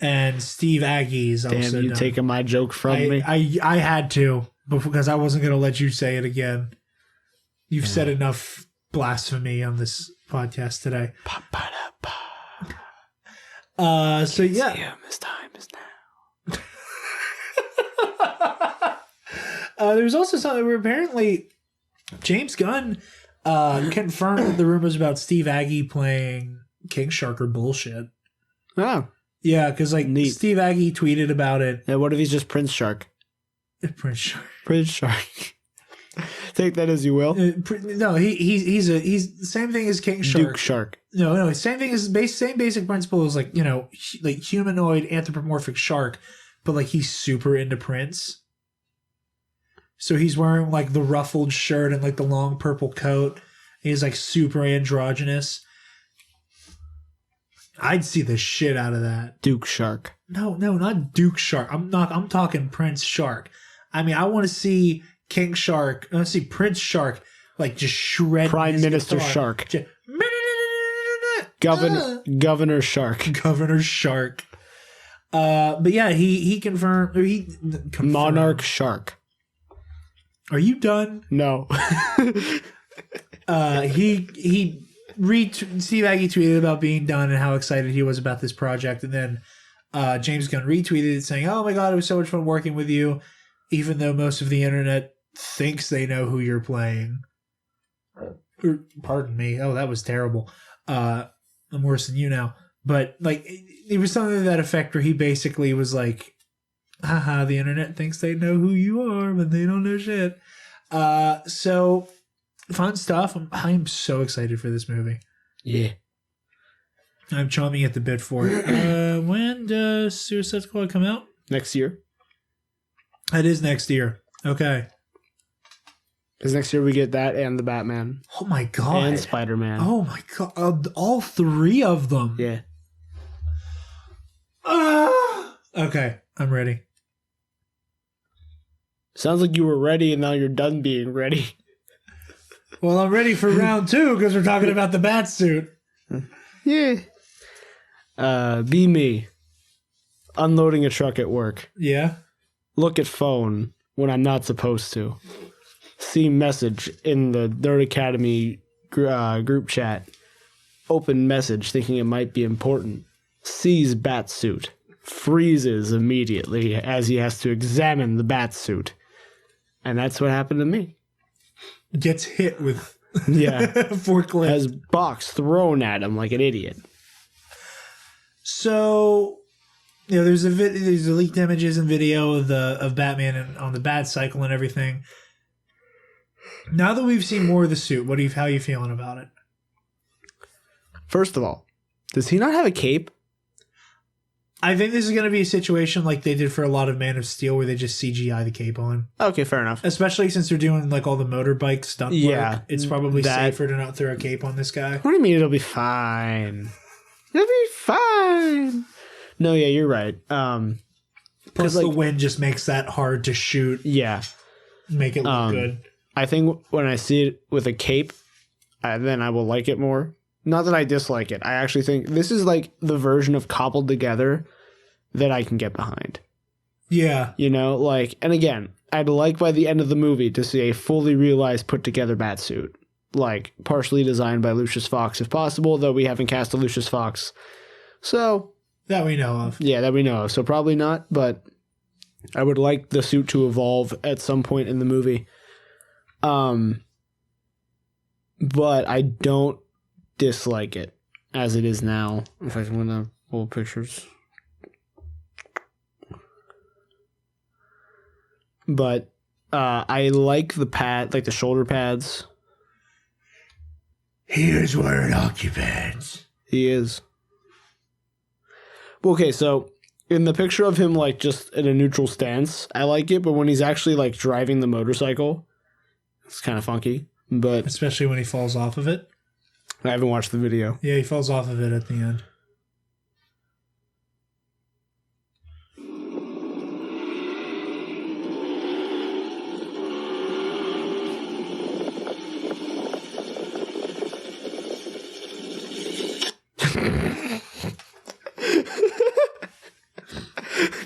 And Steve Agee is also done. Damn, you taking my joke from me? I had to, because I wasn't going to let you say it again. You've said enough blasphemy on this podcast today. So yeah. His time is now. There's also something where apparently James Gunn confirmed the rumors about Steve Agee playing King Shark are bullshit. Oh. Yeah, because Neat. Steve Agee tweeted about it. Yeah, what if he's just Prince Shark? Prince Shark. Prince Shark. Take that as you will. No, he's the same thing as King Shark. Duke Shark. No, same thing as same basic principle as humanoid anthropomorphic shark, but he's super into Prince. So he's wearing the ruffled shirt and the long purple coat. He's super androgynous. I'd see the shit out of that. Duke Shark. No, not Duke Shark. I'm talking Prince Shark. I mean, I want to see King Shark. I want to see Prince Shark like just shred Prime Minister guitar. Shark. Just, Governor Shark. Governor Shark. But yeah, he confirmed. Or he confirmed. Monarch Shark. Are you done? No. Steve Aggie tweeted about being done and how excited he was about this project, and then James Gunn retweeted it saying, "Oh my god, it was so much fun working with you, even though most of the internet thinks they know who you're playing." Pardon me. Oh, that was terrible. I'm worse than you now. But like, it was something to that effect where he basically was like, "Haha, the internet thinks they know who you are, but they don't know shit." So. Fun stuff. I'm so excited for this movie. Yeah. I'm chomping at the bit for it. When does Suicide Squad come out? Next year. It is next year. Okay. Because next year we get that and the Batman. Oh my god. And Spider-Man. Oh my god. All three of them. Yeah. Okay. I'm ready. Sounds like you were ready and now you're done being ready. Well, I'm ready for round 2 because we're talking about the Batsuit. Yeah. Be me. Unloading a truck at work. Yeah. Look at phone when I'm not supposed to. See message in the Nerd Academy group chat. Open message thinking it might be important. Sees Batsuit. Freezes immediately as he has to examine the Batsuit. And that's what happened to me. Gets hit with forklift. Has box thrown at him like an idiot. So, there's a leaked images and video of Batman and on the Bat Cycle and everything. Now that we've seen more of the suit, how are you feeling about it? First of all, does he not have a cape? I think this is going to be a situation like they did for a lot of Man of Steel where they just CGI the cape on. Okay, fair enough. Especially since they're doing like all the motorbike stunt work. It's probably safer to not throw a cape on this guy. What do you mean it'll be fine? It'll be fine. No, yeah, you're right. Plus the wind just makes that hard to shoot. Yeah. Make it look good. I think when I see it with a cape, then I will like it more. Not that I dislike it. I actually think this is like the version of cobbled together that I can get behind. Yeah. And again, I'd like by the end of the movie to see a fully realized put together Batsuit. Like, partially designed by Lucius Fox if possible, though we haven't cast a Lucius Fox. So. That we know of. Yeah, that we know of. So probably not, but I would like the suit to evolve at some point in the movie. But I don't dislike it as it is now. In fact, I'm gonna pull pictures. But I like the the shoulder pads. Here's where it occupies. He is. Okay, so in the picture of him like just in a neutral stance, I like it, but when he's actually like driving the motorcycle, it's kind of funky. But especially when he falls off of it. I haven't watched the video. Yeah, he falls off of it at the end.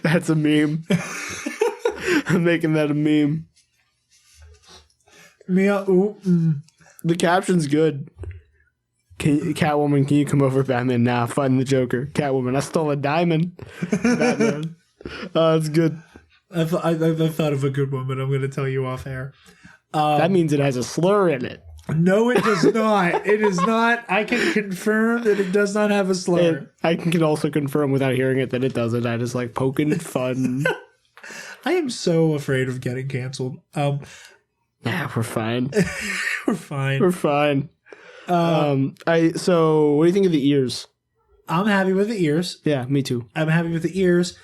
That's a meme. I'm making that a meme. The caption's good. Catwoman, can you come over, Batman? Nah, find the Joker. Catwoman, I stole a diamond. Batman. That's good. I've thought of a good one, but I'm going to tell you off air. That means it has a slur in it. No, it does not. It is not. I can confirm that it does not have a slur. And I can also confirm without hearing it that it doesn't. I just like poking fun. I am so afraid of getting canceled. Nah, we're fine. We're fine. We're fine. So what do you think of the ears? I'm happy with the ears. Yeah, me too. I'm happy with the ears.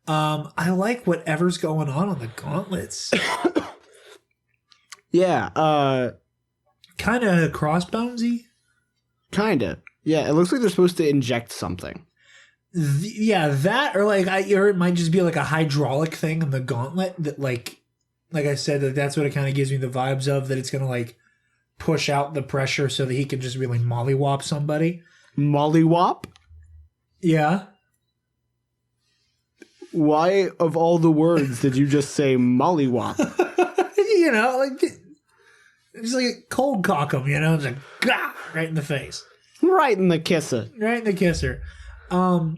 I like whatever's going on the gauntlets. Yeah, kind of crossbonesy. Kinda. Yeah, it looks like they're supposed to inject something. Yeah, that or or it might just be like a hydraulic thing in the gauntlet that like I said, that's what it kind of gives me the vibes of, that it's gonna like push out the pressure so that he can just really mollywop somebody. Mollywop? Yeah. Why, of all the words, did you just say mollywop? You know, like just like cold cock him, you know, it's like gah, right in the face. Right in the kisser. Right in the kisser. Who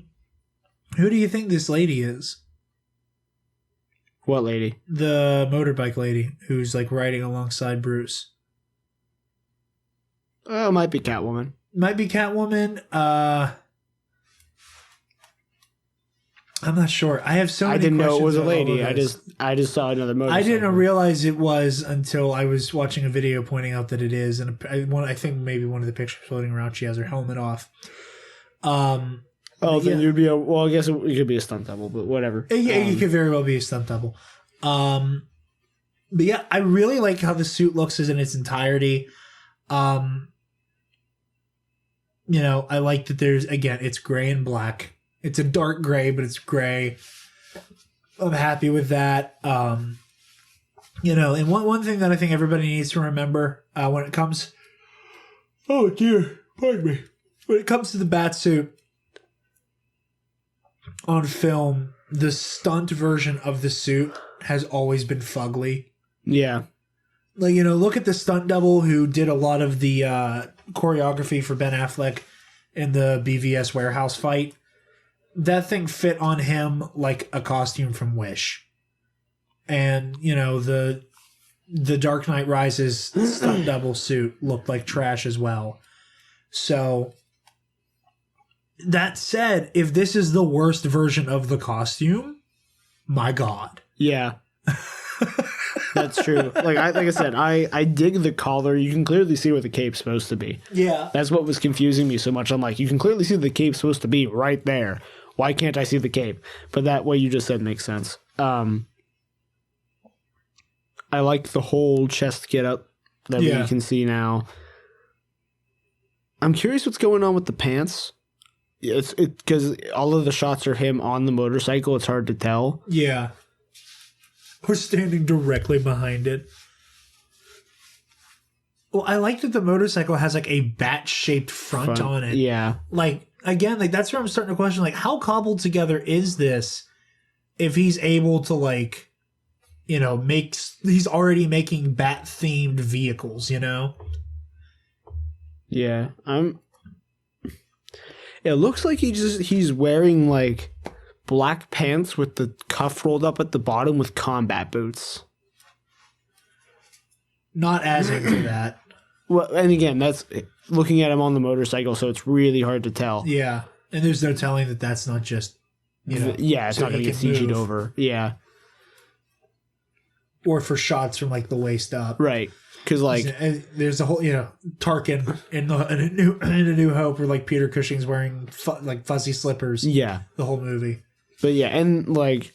do you think this lady is? What lady? The motorbike lady who's like riding alongside Bruce. Oh, it might be Catwoman. Might be Catwoman. I'm not sure. I have so many I didn't know it was a questions lady. about all of I just saw another this. motorcycle. I didn't realize it was until I was watching a video pointing out that it is, and I think maybe one of the pictures floating around, she has her helmet off. Then you'd be I guess it could be a stunt double, but whatever. Yeah, you could very well be a stunt double. But yeah, I really like how the suit looks in its entirety. You know, I like that it's gray and black. It's a dark gray, but it's gray. I'm happy with that. You know, and one thing that I think everybody needs to remember when it comes... Oh, dear. Pardon me. When it comes to the Batsuit on film, the stunt version of the suit has always been fugly. Yeah. Like, you know, look at the stunt double who did a lot of the choreography for Ben Affleck in the BVS warehouse fight. That thing fit on him like a costume from Wish. And, you know, the Dark Knight Rises stunt double suit looked like trash as well. So, that said, if this is the worst version of the costume, my God. Yeah. That's true. Like I said, I dig the collar. You can clearly see what the cape's supposed to be. Yeah. That's what was confusing me so much. I'm like, you can clearly see the cape's supposed to be right there. Why can't I see the cape? But that what you just said makes sense. I like the whole chest get up that we can see now. I'm curious what's going on with the pants. It's because all of the shots are him on the motorcycle. It's hard to tell. Yeah. We're standing directly behind it. Well, I like that the motorcycle has like a bat-shaped front on it. Yeah. Like, again, like that's where I'm starting to question, like, how cobbled together is this if he's able to, like, you know, he's already making bat-themed vehicles, you know? Yeah. It looks like he's wearing, like, black pants with the cuff rolled up at the bottom with combat boots. Not as into that. Well, and again, that's looking at him on the motorcycle, so it's really hard to tell. Yeah, and there's no telling that that's not just, you know... Yeah, it's so not going to get CG'd over. Yeah. Or for shots from, like, the waist up. Right. Because, like... And there's a whole, you know, Tarkin in a New Hope where, like, Peter Cushing's wearing, fuzzy slippers. Yeah. The whole movie. But, yeah, and, like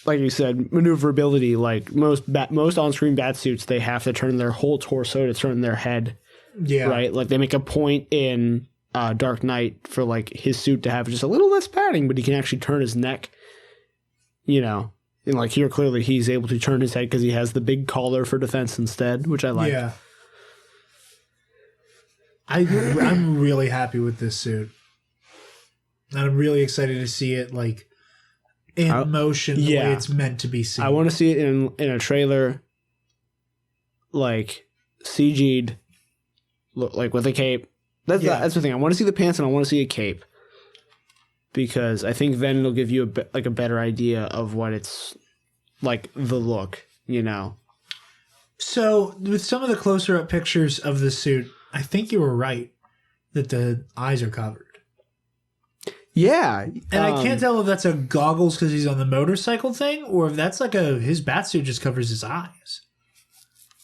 you said, maneuverability, like, most on-screen Batsuits, they have to turn their whole torso to turn their head. Yeah. Right? Like, they make a point in Dark Knight for, like, his suit to have just a little less padding, but he can actually turn his neck, you know. And, like, here, clearly, he's able to turn his head because he has the big collar for defense instead, which I like. Yeah. I'm really happy with this suit. And I'm really excited to see it, like, in motion the way it's meant to be seen. I want to see it in a trailer, like, CG'd, like, with a cape. That's the thing. I want to see the pants and I want to see a cape. Because I think then it'll give you a better idea of what it's like, the look, you know. So with some of the closer up pictures of the suit, I think you were right that the eyes are covered. Yeah, and I can't tell if that's a goggles because he's on the motorcycle thing, or if that's like his batsuit just covers his eyes.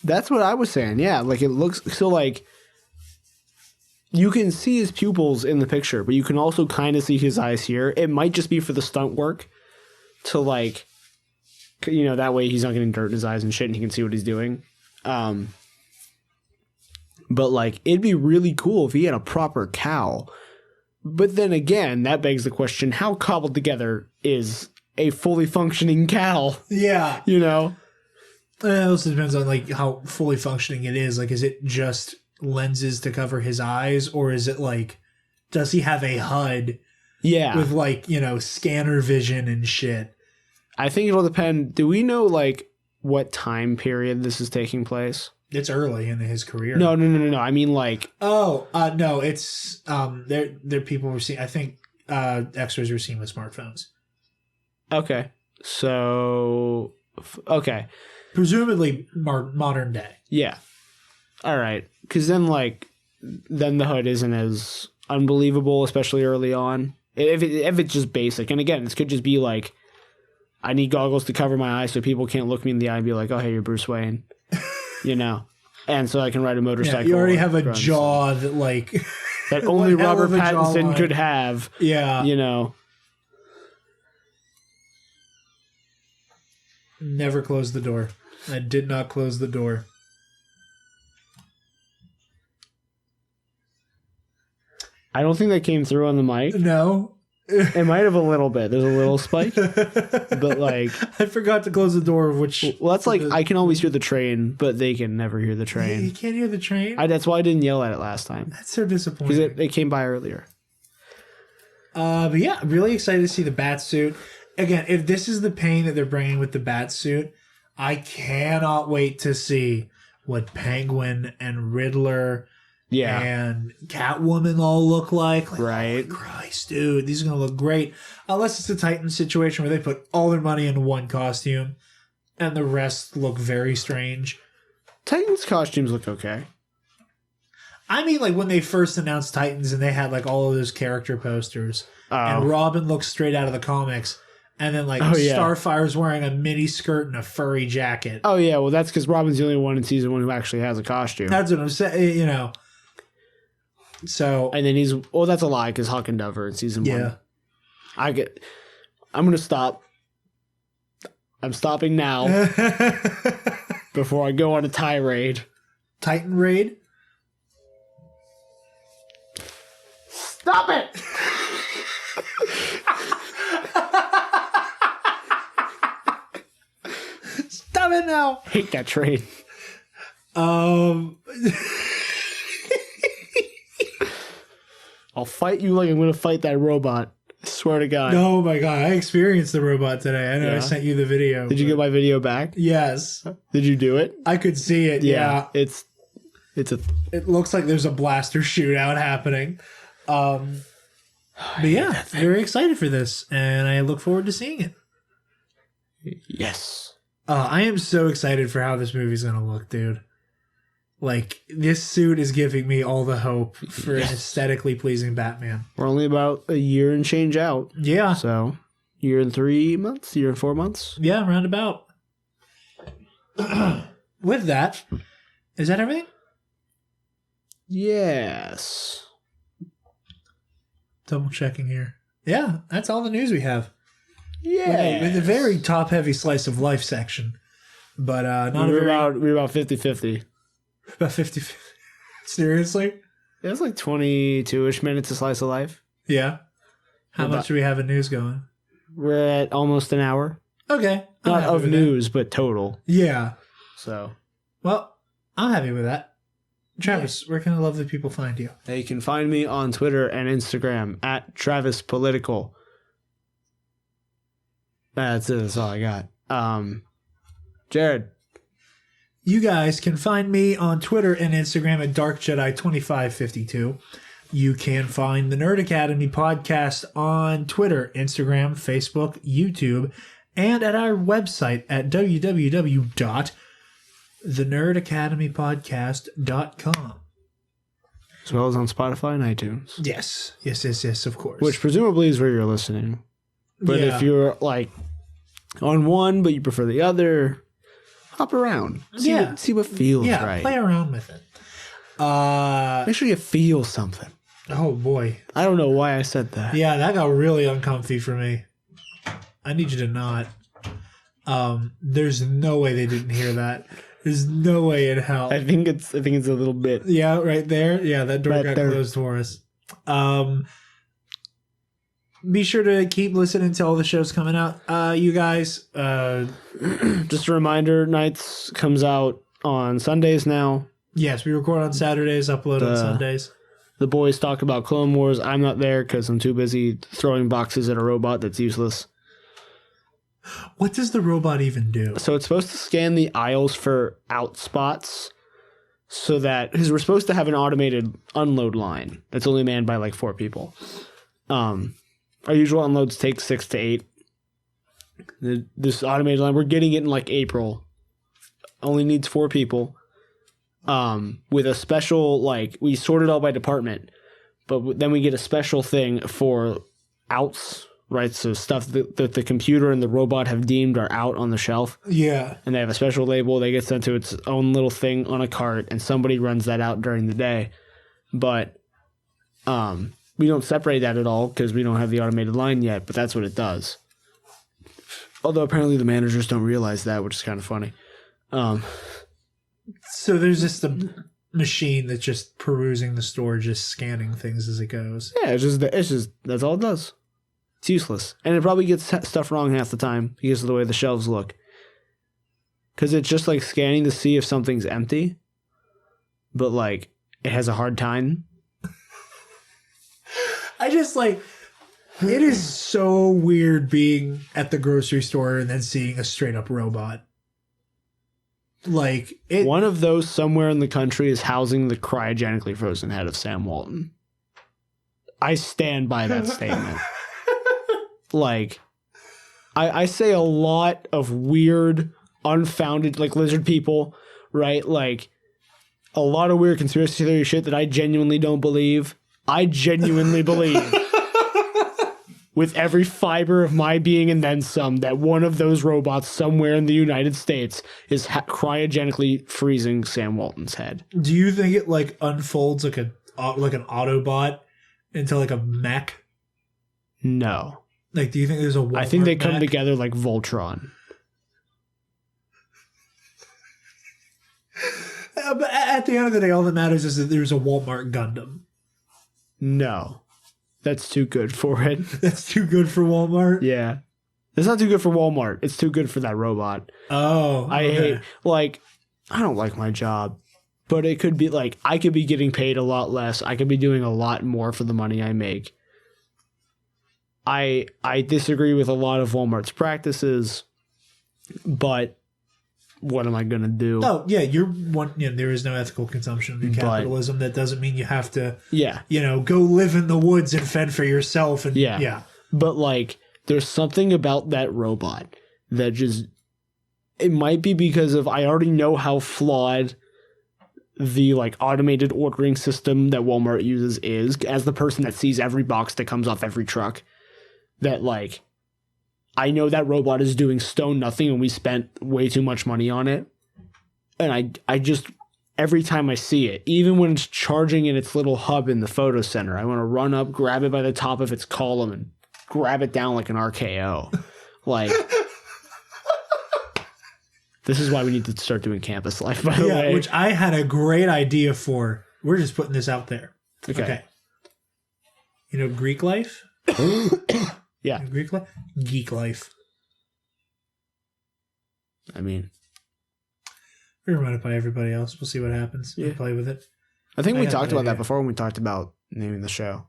That's what I was saying. Yeah, like it looks so like. You can see his pupils in the picture, but you can also kind of see his eyes here. It might just be for the stunt work to, like, you know, that way he's not getting dirt in his eyes and shit and he can see what he's doing. But like, it'd be really cool if he had a proper cowl. But then again, that begs the question, how cobbled together is a fully functioning cowl? Yeah. You know? It also depends on like how fully functioning it is. Like, is it just lenses to cover his eyes, or is it like, does he have a HUD Yeah. with like, you know, scanner vision and shit? I think it'll depend. Do we know like what time period this is taking place? It's early in his career. No. I mean like, Oh, no, it's there people were seeing, I think X-rays were seen with smartphones. okay. So, okay. Presumably modern day. Yeah. All right. Because then the HUD isn't as unbelievable, especially early on. If it's just basic. And again, this could just be like, I need goggles to cover my eyes so people can't look me in the eye and be like, oh, hey, you're Bruce Wayne. You know? And so I can ride a motorcycle. Yeah, you already have a drugs. jaw that like... that only one hell Robert of a Pattinson jawline. could have. Yeah. You know? Never closed the door. I did not close the door. I don't think that came through on the mic. No. It might have a little bit. There's a little spike. But like... I forgot to close the door, which... Well, that's like, I can always hear the train, but they can never hear the You train. can't hear the train? That's why I didn't yell at it last time. That's so Because disappointing. it came by earlier. But yeah, really excited to see the Batsuit. Again, if this is the pain that they're bringing with the Batsuit, I cannot wait to see what Penguin and Riddler Yeah. and Catwoman all look like. Right. Holy Christ, dude, these are going to look great. Unless it's a Titan situation where they put all their money into one costume and the rest look very strange. Titans costumes look okay. I mean, like when they first announced Titans and they had like all of those character posters and Robin looks straight out of the comics. And then, like, Starfire's wearing a mini skirt and a furry jacket. Oh, yeah. Well, that's because Robin's the only one in season 1 who actually has a costume. That's what I'm saying, you know. So. And then that's a lie because Hawk and Dove are in season 1. I'm going to stop. I'm stopping now before I go on a tirade. Titan Raid? Stop it! Stop it now! Hate that train. Um. I'll fight you like I'm going to fight that robot. I swear to God. Oh my god, I experienced the robot today. I know Yeah. I sent you the video. Did you get my video back? Yes. Did you do it? I could see it, yeah. It's a... It looks like there's a blaster shootout happening. But yeah, very excited for this, and I look forward to seeing it. Yes. I am so excited for how this movie's gonna look, dude. Like, this suit is giving me all the hope for an aesthetically pleasing Batman. We're only about a year and change out. Yeah. So, year and 3 months? Year and 4 months? Yeah, roundabout. With that, is that everything? Yes. Double checking here. Yeah, that's all the news we have. Yeah. With a very top-heavy slice of life section. But not we're a very... we're about 50-50. About 50. Seriously? It was like 22-ish minutes of slice of life. Yeah. How much do we have in news going? We're at almost an hour. Okay. I'm Not happy of with news, but total. that. Yeah. So. Well, I'm happy with that. Travis, where can the lovely people find you? They can find me on Twitter and Instagram at Travis Political. That's it. That's all I got. Jared. You guys can find me on Twitter and Instagram at DarkJedi2552. You can find the Nerd Academy podcast on Twitter, Instagram, Facebook, YouTube, and at our website at www.thenerdacademypodcast.com. As well as on Spotify and iTunes. Yes, of course. Which presumably is where you're listening. But Yeah. if you're like on one, but you prefer the other, hop around. See what feels right. Play around with it. Make sure you feel something. Oh boy. I don't know why I said that. Yeah, that got really uncomfy for me. I need you to not. There's no way they didn't hear that. There's no way in hell. I think it's a little bit. Yeah, right there. Yeah, that door Right got there. closed for us. Be sure to keep listening to all the shows coming out. You guys. Just a reminder, Nights comes out on Sundays now. Yes, we record on Saturdays, upload on Sundays. The boys talk about Clone Wars. I'm not there because I'm too busy throwing boxes at a robot that's useless. What does the robot even do? So it's supposed to scan the aisles for out spots so that, because we're supposed to have an automated unload line that's only manned by like 4 people. Our usual unloads take 6 to 8. This automated line, we're getting it in like April. Only needs 4 people. With a special, like, we sort it all by department, but then we get a special thing for outs, right? So stuff that the computer and the robot have deemed are out on the shelf. Yeah. And they have a special label. They get sent to its own little thing on a cart, and somebody runs that out during the day. But we don't separate that at all because we don't have the automated line yet, but that's what it does. Although apparently the managers don't realize that, which is kind of funny. So there's just a machine that's just perusing the store, just scanning things as it goes. Yeah, it's just that's all it does. It's useless, and it probably gets stuff wrong half the time because of the way the shelves look. Because it's just like scanning to see if something's empty, but like it has a hard time. I just like, it is so weird being at the grocery store and then seeing a straight up robot. Like it. One of those somewhere in the country is housing the cryogenically frozen head of Sam Walton. I stand by that statement. Like, I say a lot of weird, unfounded, like lizard people, right? Like, a lot of weird conspiracy theory shit that I genuinely don't believe. I genuinely believe with every fiber of my being and then some that one of those robots somewhere in the United States is cryogenically freezing Sam Walton's head. Do you think it like unfolds like an Autobot into like a mech? No. Like, do you think there's a Walmart I think they come mech? together like Voltron. But at the end of the day, all that matters is that there's a Walmart Gundam. No. That's too good for it. That's too good for Walmart? Yeah. It's not too good for Walmart. It's too good for that robot. Oh, I hate, like, I don't like my job, but it could be like, I could be getting paid a lot less. I could be doing a lot more for the money I make. I disagree with a lot of Walmart's practices, but what am I going to do? Oh, yeah, there is no ethical consumption in capitalism. That doesn't mean you have to, go live in the woods and fend for yourself. And yeah. But, like, there's something about that robot that just, it might be because of, I already know how flawed the, like, automated ordering system that Walmart uses is, as the person that sees every box that comes off every truck, that, like, I know that robot is doing stone nothing and we spent way too much money on it. And I just, every time I see it, even when it's charging in its little hub in the photo center, I want to run up, grab it by the top of its column and grab it down like an RKO. Like, this is why we need to start doing campus life, by the way. Which I had a great idea for. We're just putting this out there. Okay. You know Greek life? Yeah. Greek life? Geek life. I mean, we're run it by everybody else. We'll see what happens. Yeah. We'll play with it. I think we talked about that before when we talked about naming the show.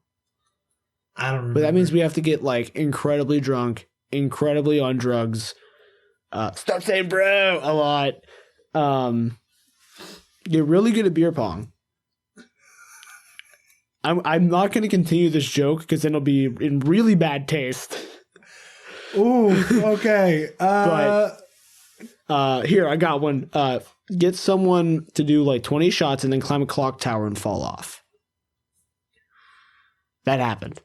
I don't remember. But that means we have to get, like, incredibly drunk, incredibly on drugs, stop saying bro a lot, get really good at beer pong. I'm not going to continue this joke because then it'll be in really bad taste. Ooh, okay. But here, I got one. Get someone to do like 20 shots and then climb a clock tower and fall off. That happened.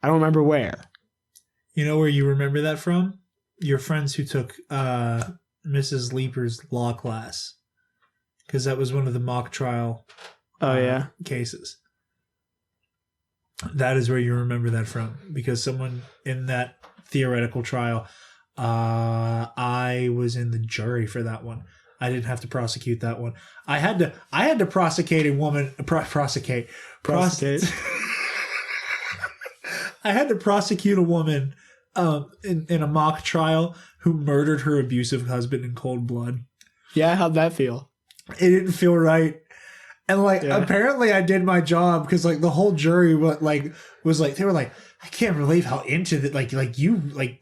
I don't remember where. You know where you remember that from? Your friends who took Mrs. Leaper's law class. Because that was one of the mock trial cases. That is where you remember that from. Because someone in that theoretical trial, I was in the jury for that one. I didn't have to prosecute that one. I had to prosecute a woman. Prosecute. I had to prosecute a woman in a mock trial who murdered her abusive husband in cold blood. Yeah, how'd that feel? It didn't feel right. And apparently I did my job because the whole jury was they were like, I can't believe how into that.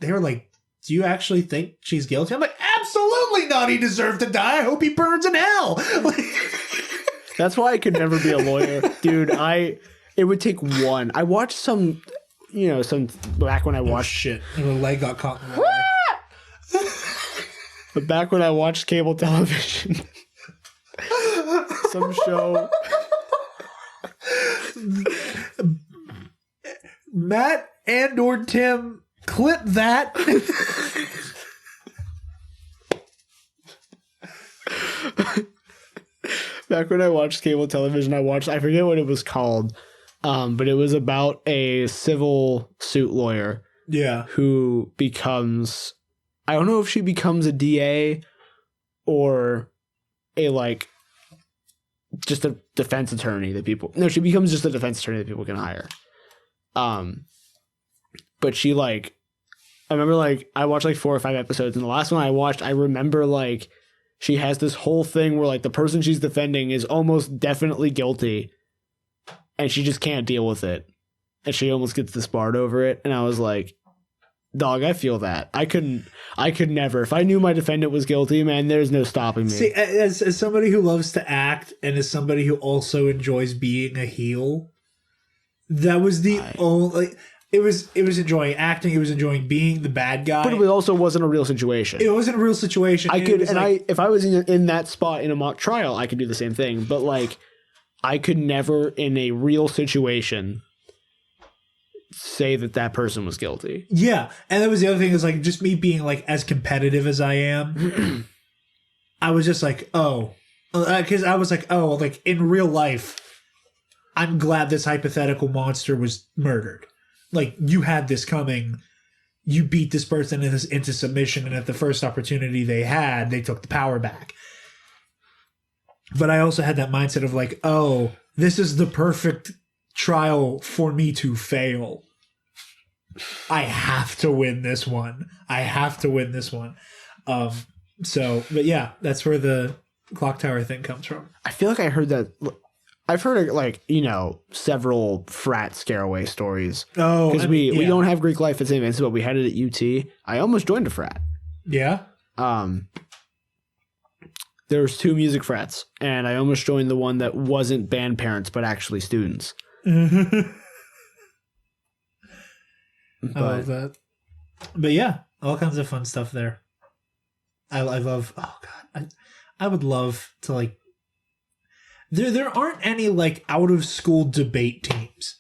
They were like, do you actually think she's guilty? I'm like, absolutely not. He deserved to die. I hope he burns in hell. That's why I could never be a lawyer, dude. It would take one. I watched some back when I watched shit. And the leg got caught in the wire. But back when I watched cable television, some show. Matt and or Tim, clip that. Back when I watched cable television, I forget what it was called, but it was about a civil suit lawyer. Yeah. Who becomes, I don't know if she becomes a DA or just a defense attorney that people, no, she becomes just a defense attorney that people can hire. But she I remember I watched 4 or 5 episodes, and the last one I watched, I remember she has this whole thing where the person she's defending is almost definitely guilty and she just can't deal with it. And she almost gets disbarred over it. And I was like, dog, I feel that. I could never. If I knew my defendant was guilty, man, there's no stopping me. See, as somebody who loves to act and as somebody who also enjoys being a heel, that was the only... It was enjoying acting. It was enjoying being the bad guy. But it also wasn't a real situation. It wasn't a real situation. If I was in that spot in a mock trial, I could do the same thing. But I could never in a real situation say that person was guilty. Yeah, and that was the other thing is just me being as competitive as I am. I was just because I was in real life, I'm glad this hypothetical monster was murdered. You had this coming. You beat this person into submission, and at the first opportunity they had, they took the power back. But I also had that mindset of this is the perfect trial for me to fail. I have to win this one. But yeah, that's where the clock tower thing comes from. I feel like I heard that. I've heard several frat scareaway stories. Oh, because we don't have Greek life at St. Vincent, but we had it at UT. I almost joined a frat. Yeah. There was 2 music frats, and I almost joined the one that wasn't band parents but actually students. I love that. But yeah, all kinds of fun stuff there. I love. Oh God, I would love to There aren't any out of school debate teams.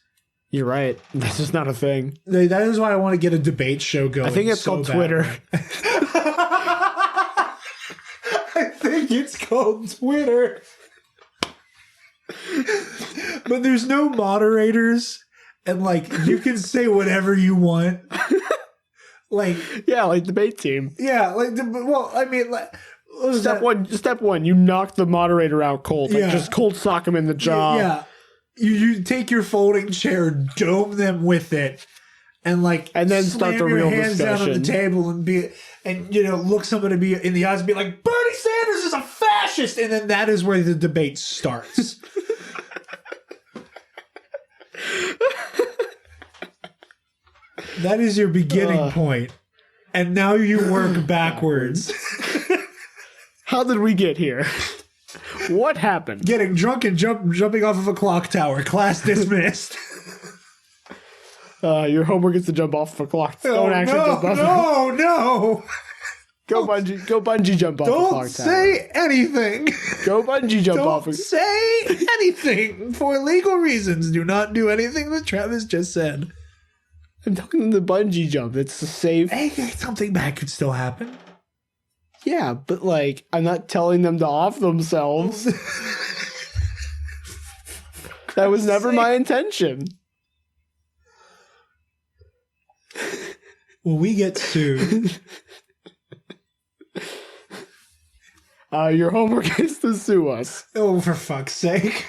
You're right. That's just not a thing. That is why I want to get a debate show going. I think it's called Twitter. I think it's called Twitter. But there's no moderators, and you can say whatever you want. Debate team. Yeah, Step one, you knock the moderator out cold. Just cold sock him in the jaw. Yeah. You take your folding chair, dome them with it, and then start the real hands discussion down on the table and look somebody in the eyes and be like, Bernie Sanders is a fascist, and then that is where the debate starts. That is your beginning point. And now you work backwards. How did we get here? What happened? Getting drunk and jumping off of a clock tower. Class dismissed. Your homework is to jump off of a clock tower. Don't actually jump off. No. Go bungee jump off a clock tower. Don't say anything. Go bungee jump off. Don't say anything for legal reasons. Do not do anything that Travis just said. I'm talking the bungee jump. It's safe. Hey, something bad could still happen. Yeah, but I'm not telling them to off themselves. That was never my intention. When we get sued, Your homework is to sue us. Oh, for fuck's sake.